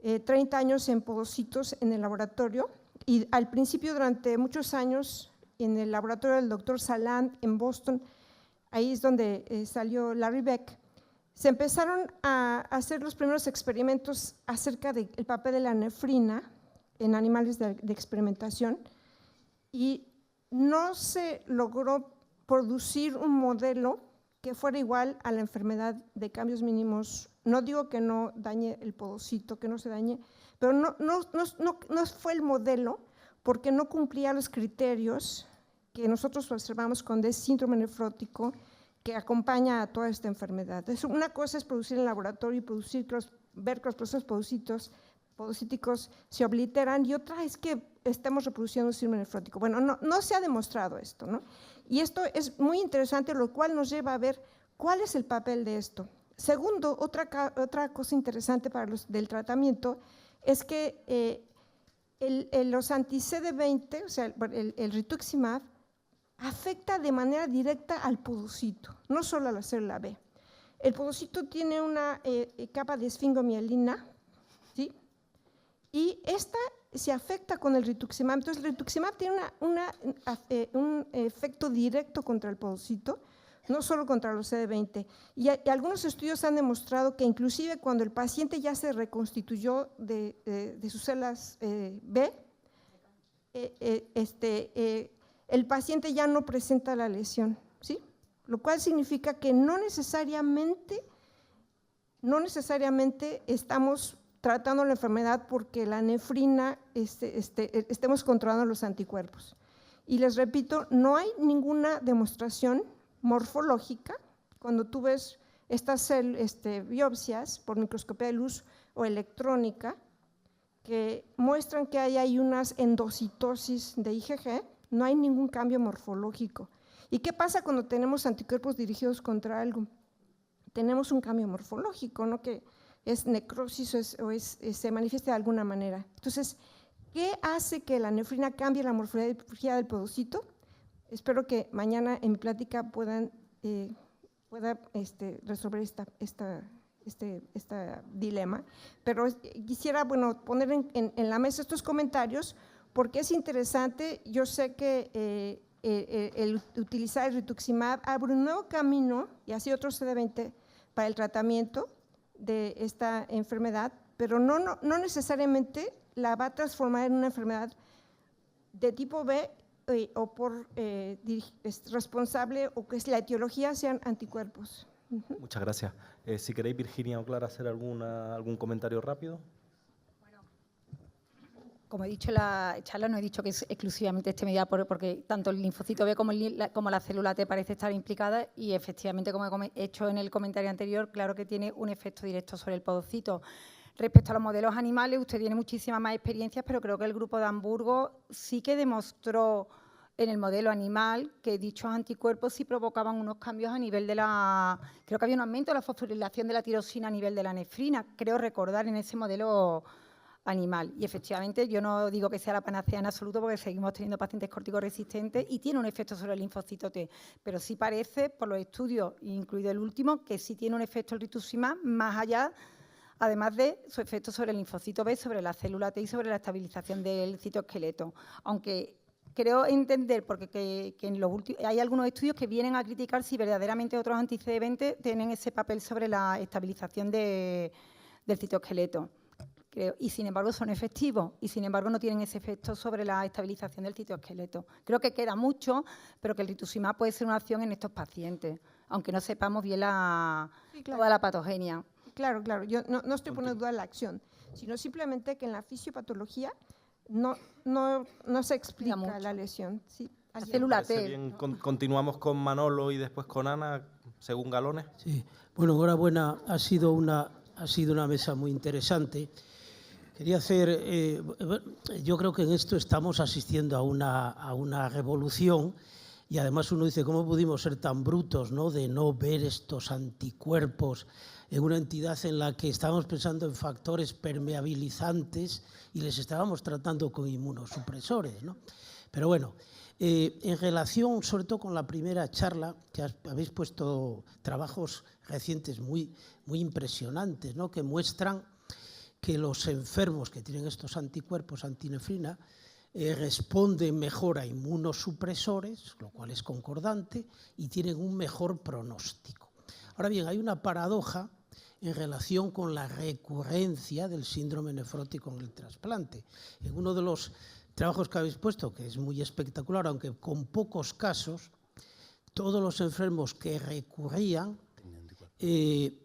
30 años en podocitos en el laboratorio y al principio durante muchos años en el laboratorio del doctor Saland en Boston, ahí es donde salió Larry Beck, se empezaron a hacer los primeros experimentos acerca del papel de la nefrina en animales de experimentación y no se logró producir un modelo que fuera igual a la enfermedad de cambios mínimos. No digo que no dañe el podocito, que no se dañe, pero no fue el modelo porque no cumplía los criterios que nosotros observamos cuando es síndrome nefrótico que acompaña a toda esta enfermedad. Entonces, una cosa es producir en el laboratorio y ver que los procesos podocíticos se obliteran y otra es que estemos reproduciendo un síndrome nefrótico. Bueno, no se ha demostrado esto, ¿no? Y esto es muy interesante, lo cual nos lleva a ver cuál es el papel de esto. Segundo, otra cosa interesante para los del tratamiento es que los anti-CD20, o sea, el rituximab, afecta de manera directa al podocito, no solo a la célula B. El podocito tiene una capa de esfingomielina, ¿sí? Y esta se afecta con el rituximab. Entonces, el rituximab tiene un efecto directo contra el podocito, no solo contra los CD20. Y algunos estudios han demostrado que inclusive cuando el paciente ya se reconstituyó de sus células B, el paciente ya no presenta la lesión, ¿sí? Lo cual significa que no necesariamente estamos tratando la enfermedad porque la nefrina estemos controlando los anticuerpos. Y les repito, no hay ninguna demostración morfológica cuando tú ves estas biopsias por microscopía de luz o electrónica que muestran que hay unas endocitosis de IgG, no hay ningún cambio morfológico. ¿Y qué pasa cuando tenemos anticuerpos dirigidos contra algo? Tenemos un cambio morfológico, ¿no? Que es necrosis o se manifiesta de alguna manera. Entonces, ¿qué hace que la nefrina cambie la morfología del podocito? Espero que mañana en mi plática pueda resolver este dilema, pero quisiera poner en la mesa estos comentarios porque es interesante. Yo sé que el utilizar el rituximab abre un nuevo camino y así otros CD20 para el tratamiento de esta enfermedad, pero no necesariamente la va a transformar en una enfermedad de tipo B o por responsable o que la etiología sean anticuerpos. Muchas gracias. Si queréis, Virginia o Clara, hacer algún comentario rápido. Como he dicho en la charla, no he dicho que es exclusivamente este media porque tanto el linfocito B como la célula T parece estar implicada y efectivamente, como he hecho en el comentario anterior, claro que tiene un efecto directo sobre el podocito. Respecto a los modelos animales, usted tiene muchísimas más experiencias, pero creo que el grupo de Hamburgo sí que demostró en el modelo animal que dichos anticuerpos sí provocaban unos cambios a nivel de creo que había un aumento de la fosforilación de la tirosina a nivel de la nefrina, creo recordar en ese modelo animal. Y efectivamente, yo no digo que sea la panacea en absoluto porque seguimos teniendo pacientes corticoresistentes y tiene un efecto sobre el linfocito T, pero sí parece, por los estudios, incluido el último, que sí tiene un efecto el rituximab más allá, además de su efecto sobre el linfocito B, sobre la célula T y sobre la estabilización del citoesqueleto. Aunque creo entender, porque hay algunos estudios que vienen a criticar si verdaderamente otros anti-CD20 tienen ese papel sobre la estabilización del citoesqueleto. Y sin embargo son efectivos y sin embargo no tienen ese efecto sobre la estabilización del citoesqueleto. Creo que queda mucho, pero que el rituximab puede ser una opción en estos pacientes, aunque no sepamos bien toda la patogenia. claro. Yo no estoy poniendo en duda la acción, sino simplemente que en la fisiopatología no se explica la lesión. Sí, la célula T. Bien, continuamos con Manolo y después con Ana, según galones. Sí, bueno, enhorabuena, ha sido una mesa muy interesante. Quería hacer, yo creo que en esto estamos asistiendo a una revolución y además uno dice, ¿cómo pudimos ser tan brutos, ¿no?, de no ver estos anticuerpos en una entidad en la que estábamos pensando en factores permeabilizantes y les estábamos tratando con inmunosupresores, ¿no? Pero bueno, en relación sobre todo con la primera charla, que habéis puesto trabajos recientes muy impresionantes, ¿no?, que muestran que los enfermos que tienen estos anticuerpos antinefrina responden mejor a inmunosupresores, lo cual es concordante, y tienen un mejor pronóstico. Ahora bien, hay una paradoja en relación con la recurrencia del síndrome nefrótico en el trasplante. En uno de los trabajos que habéis puesto, que es muy espectacular, aunque con pocos casos, todos los enfermos que recurrían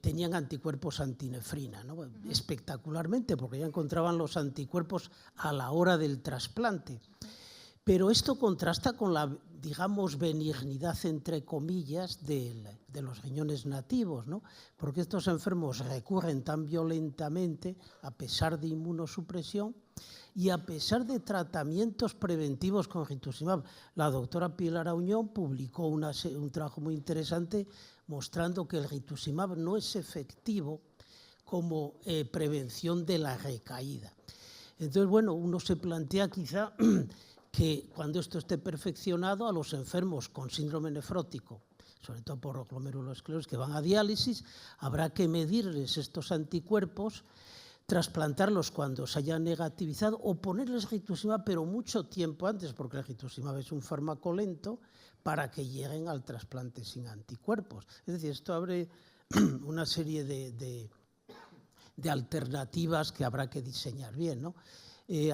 tenían anticuerpos antinefrina, ¿no? Espectacularmente, porque ya encontraban los anticuerpos a la hora del trasplante. Pero esto contrasta con la, digamos, benignidad, entre comillas, de los riñones nativos, ¿no? Porque estos enfermos recurren tan violentamente a pesar de inmunosupresión y a pesar de tratamientos preventivos con rituximab. La doctora Pilar Auñón publicó un trabajo muy interesante mostrando que el rituximab no es efectivo como prevención de la recaída. Entonces, bueno, uno se plantea quizá que cuando esto esté perfeccionado, a los enfermos con síndrome nefrótico, sobre todo por glomerulosclerosis, que van a diálisis, habrá que medirles estos anticuerpos, trasplantarlos cuando se hayan negativizado o ponerles rituximab, pero mucho tiempo antes, porque el rituximab es un fármaco lento, para que lleguen al trasplante sin anticuerpos. Es decir, esto abre una serie de alternativas que habrá que diseñar bien, ¿no?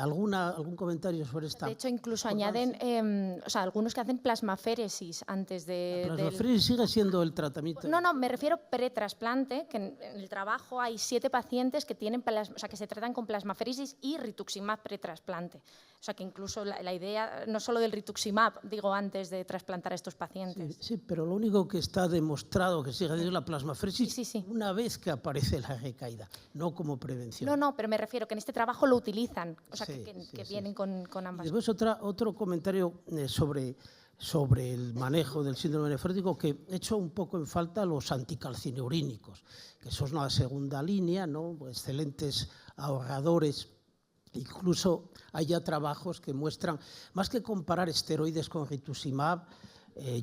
¿Algún comentario sobre esta? De hecho, incluso añaden, algunos que hacen plasmaféresis antes de... ¿La plasmaféresis sigue siendo el tratamiento? No, me refiero pretrasplante, que en el trabajo hay 7 pacientes que tienen que se tratan con plasmaféresis y rituximab pretrasplante. O sea, que incluso la idea, no solo del rituximab, digo, antes de trasplantar a estos pacientes. Sí, pero lo único que está demostrado que sigue es la plasmaféresis sí. Una vez que aparece la recaída, no como prevención. No, pero me refiero que en este trabajo lo utilizan. O sea, que vienen con ambas. Y después otro comentario sobre el manejo del síndrome nefrótico, que he hecho un poco en falta los anticalcineurínicos, que son la segunda línea, ¿no? Excelentes ahorradores. Incluso hay ya trabajos que muestran, más que comparar esteroides con rituximab,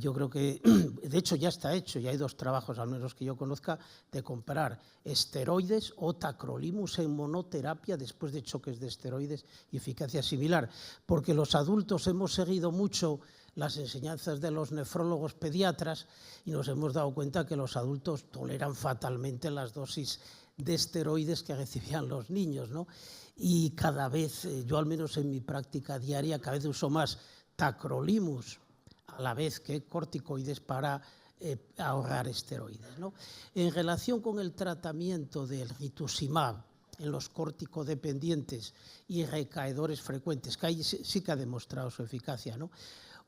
yo creo que, de hecho ya está hecho, y hay 2 trabajos, al menos que yo conozca, de comparar esteroides o tacrolimus en monoterapia después de choques de esteroides y eficacia similar, porque los adultos hemos seguido mucho las enseñanzas de los nefrólogos pediatras y nos hemos dado cuenta que los adultos toleran fatalmente las dosis de esteroides que recibían los niños, ¿no? Y cada vez, yo al menos en mi práctica diaria, cada vez uso más tacrolimus a la vez que corticoides para ahorrar esteroides, ¿no? En relación con el tratamiento del rituximab en los corticodependientes y recaedores frecuentes, que ahí sí que ha demostrado su eficacia, ¿no?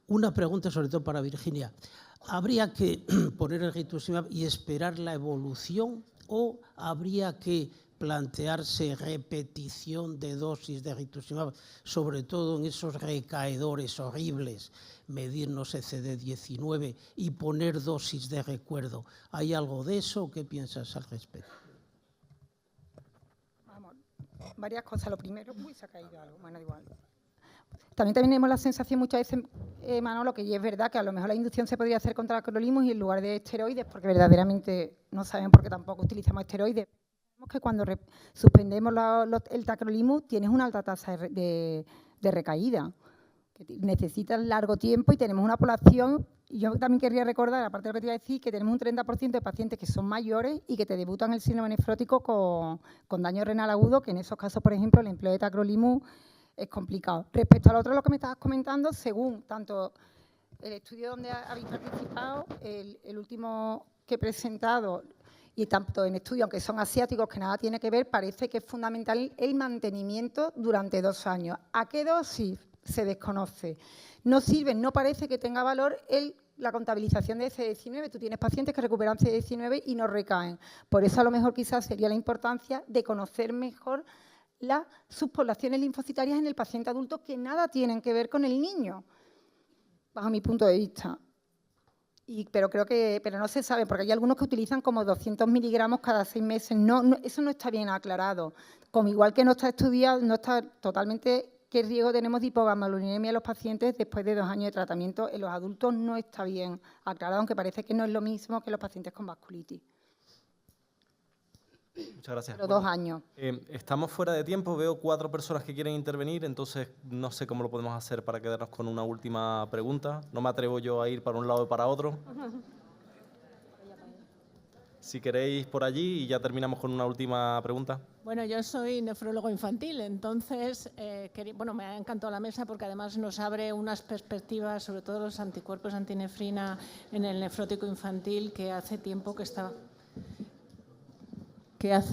Una pregunta sobre todo para Virginia. ¿Habría que poner el rituximab y esperar la evolución o habría que plantearse repetición de dosis de rituximab, sobre todo en esos recaedores horribles, medirnos CD19 y poner dosis de recuerdo? ¿Hay algo de eso? ¿Qué piensas al respecto? Vamos, varias cosas. Lo primero, se ha caído algo, bueno, igual. También tenemos la sensación muchas veces, Manolo, que es verdad que a lo mejor la inducción se podría hacer contra tacrolimus y en lugar de esteroides, porque verdaderamente no saben por qué tampoco utilizamos esteroides. Que cuando suspendemos el tacrolimus tienes una alta tasa de recaída, que necesitas largo tiempo y tenemos una población, y yo también querría recordar, aparte de lo que te iba a decir, que tenemos un 30% de pacientes que son mayores y que te debutan el síndrome nefrótico con daño renal agudo, que en esos casos, por ejemplo, el empleo de tacrolimus es complicado. Respecto al otro, lo que me estabas comentando, según tanto el estudio donde habéis participado, el último que he presentado, y tanto en estudios, aunque son asiáticos, que nada tiene que ver, parece que es fundamental el mantenimiento durante 2 años. ¿A qué dosis? Se desconoce. No sirve, no parece que tenga valor la contabilización de CD19. Tú tienes pacientes que recuperan CD19 y no recaen. Por eso a lo mejor quizás sería la importancia de conocer mejor las subpoblaciones linfocitarias en el paciente adulto que nada tienen que ver con el niño, bajo mi punto de vista. Pero no se sabe, porque hay algunos que utilizan como 200 miligramos cada 6 meses. Eso no está bien aclarado. Como igual que no está estudiado, no está totalmente qué riesgo tenemos de hipogammaglobulinemia en los pacientes después de 2 años de tratamiento. En los adultos no está bien aclarado, aunque parece que no es lo mismo que los pacientes con vasculitis. Muchas gracias. Pero 2 años. Estamos fuera de tiempo, veo 4 personas que quieren intervenir, entonces no sé cómo lo podemos hacer para quedarnos con una última pregunta. No me atrevo yo a ir para un lado y para otro. Si queréis por allí y ya terminamos con una última pregunta. Bueno, yo soy nefrólogo infantil, entonces, me ha encantado la mesa porque además nos abre unas perspectivas, sobre todo los anticuerpos antinefrina en el nefrótico infantil, que hace tiempo que estaba... es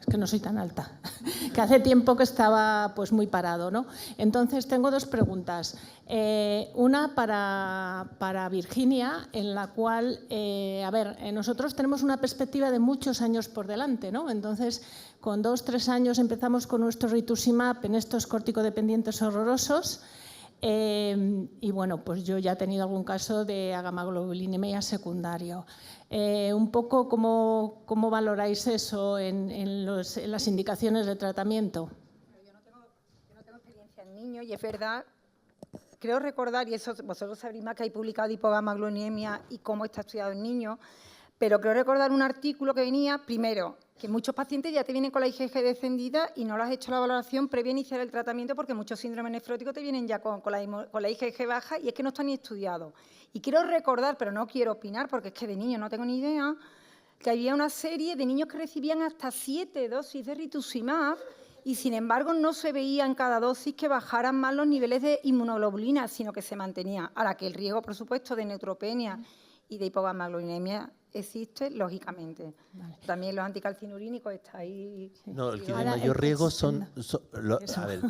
que no soy tan alta, que hace tiempo que estaba pues muy parado, ¿no? Entonces tengo 2 preguntas. Una para Virginia, en la cual, nosotros tenemos una perspectiva de muchos años por delante, ¿no? Entonces, con 2 o 3 años empezamos con nuestro rituximab en estos corticodependientes horrorosos. Y bueno, pues yo ya he tenido algún caso de agammaglobulinemia secundario. Un poco, ¿cómo valoráis eso en las indicaciones de tratamiento? Yo no tengo experiencia en niños y es verdad, creo recordar, y eso vosotros sabréis más que hay publicado hipogammaglobulinemia y cómo está estudiado en niños, pero creo recordar un artículo que venía, primero, que muchos pacientes ya te vienen con la IgG descendida y no le has hecho la valoración previa a iniciar el tratamiento porque muchos síndromes nefróticos te vienen ya con la IgG baja y es que no están ni estudiados. Y quiero recordar, pero no quiero opinar porque es que de niños no tengo ni idea, que había una serie de niños que recibían hasta 7 dosis de rituximab y, sin embargo, no se veía en cada dosis que bajaran más los niveles de inmunoglobulina, sino que se mantenía. Ahora que el riesgo, por supuesto, de neutropenia y de hipogammaglobulinemia existe, lógicamente. Vale. También los anticalcinurínicos está ahí. No, el que de mayor riesgo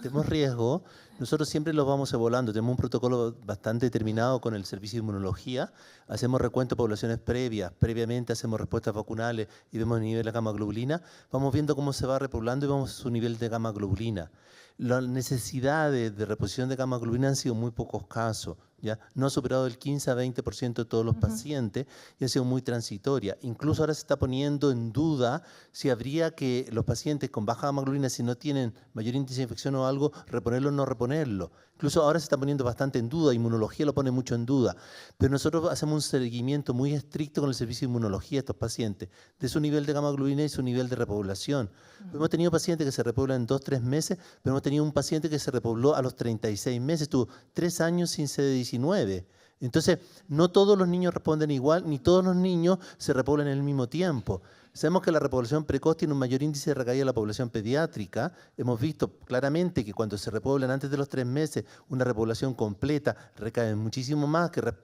tenemos riesgo, nosotros siempre los vamos evaluando, tenemos un protocolo bastante determinado con el servicio de inmunología, hacemos recuento de poblaciones previamente hacemos respuestas vacunales y vemos el nivel de gamma-globulina, vamos viendo cómo se va repoblando y vemos su nivel de gamma-globulina. Las necesidades de reposición de gamma-globulina han sido muy pocos casos, ¿ya? No ha superado el 15 a 20% de todos los pacientes y ha sido muy transitoria. Incluso ahora se está poniendo en duda si habría que los pacientes con baja gamma-globulina, si no tienen mayor índice de infección o algo, reponerlo o no reponerlo. Incluso ahora se está poniendo bastante en duda, inmunología lo pone mucho en duda, pero nosotros hacemos un seguimiento muy estricto con el servicio de inmunología de estos pacientes, de su nivel de gamma-globulina y su nivel de repoblación. Hemos tenido pacientes que se repoblan en 2 o 3 meses, pero hemos tenido un paciente que se repobló a los 36 meses, tuvo 3 años sin CD19. Entonces, no todos los niños responden igual, ni todos los niños se repoblan en el mismo tiempo. Sabemos que la repoblación precoz tiene un mayor índice de recaída de la población pediátrica. Hemos visto claramente que cuando se repoblan antes de los 3 meses, una repoblación completa recae muchísimo más que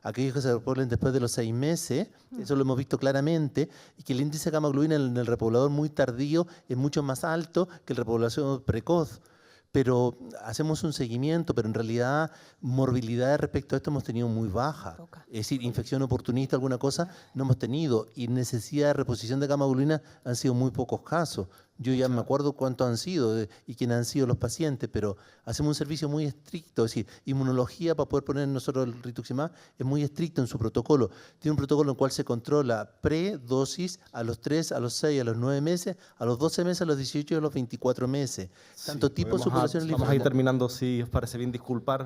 aquellos que se repoblan después de los 6 meses. Eso lo hemos visto claramente. Y que el índice de gamma-globulina en el repoblador muy tardío es mucho más alto que el repoblación precoz. Pero hacemos un seguimiento, pero en realidad morbilidad respecto a esto hemos tenido muy baja. Es decir, infección oportunista, alguna cosa, no hemos tenido. Y necesidad de reposición de gamma-globulina han sido muy pocos casos. Yo ya me acuerdo cuántos han sido y quiénes han sido los pacientes, pero hacemos un servicio muy estricto. Es decir, inmunología para poder poner nosotros el rituximab es muy estricto en su protocolo. Tiene un protocolo en el cual se controla predosis a los 3, a los 6, a los 9 meses, a los 12 meses, a los 18 y a los 24 meses. Tanto tipo de superación. Vamos a ir terminando, si os parece bien,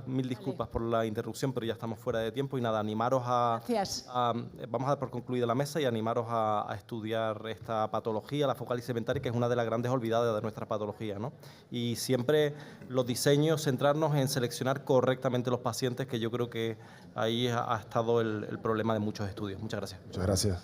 mil disculpas por la interrupción, pero ya estamos fuera de tiempo y nada, animaros vamos a dar por concluida la mesa y animaros a estudiar esta patología, la focal segmentaria, que es una de las grandes olvidadas de nuestra patología, ¿no? Y siempre los diseños, centrarnos en seleccionar correctamente los pacientes, que yo creo que ahí ha estado el problema de muchos estudios. Muchas gracias. Muchas gracias.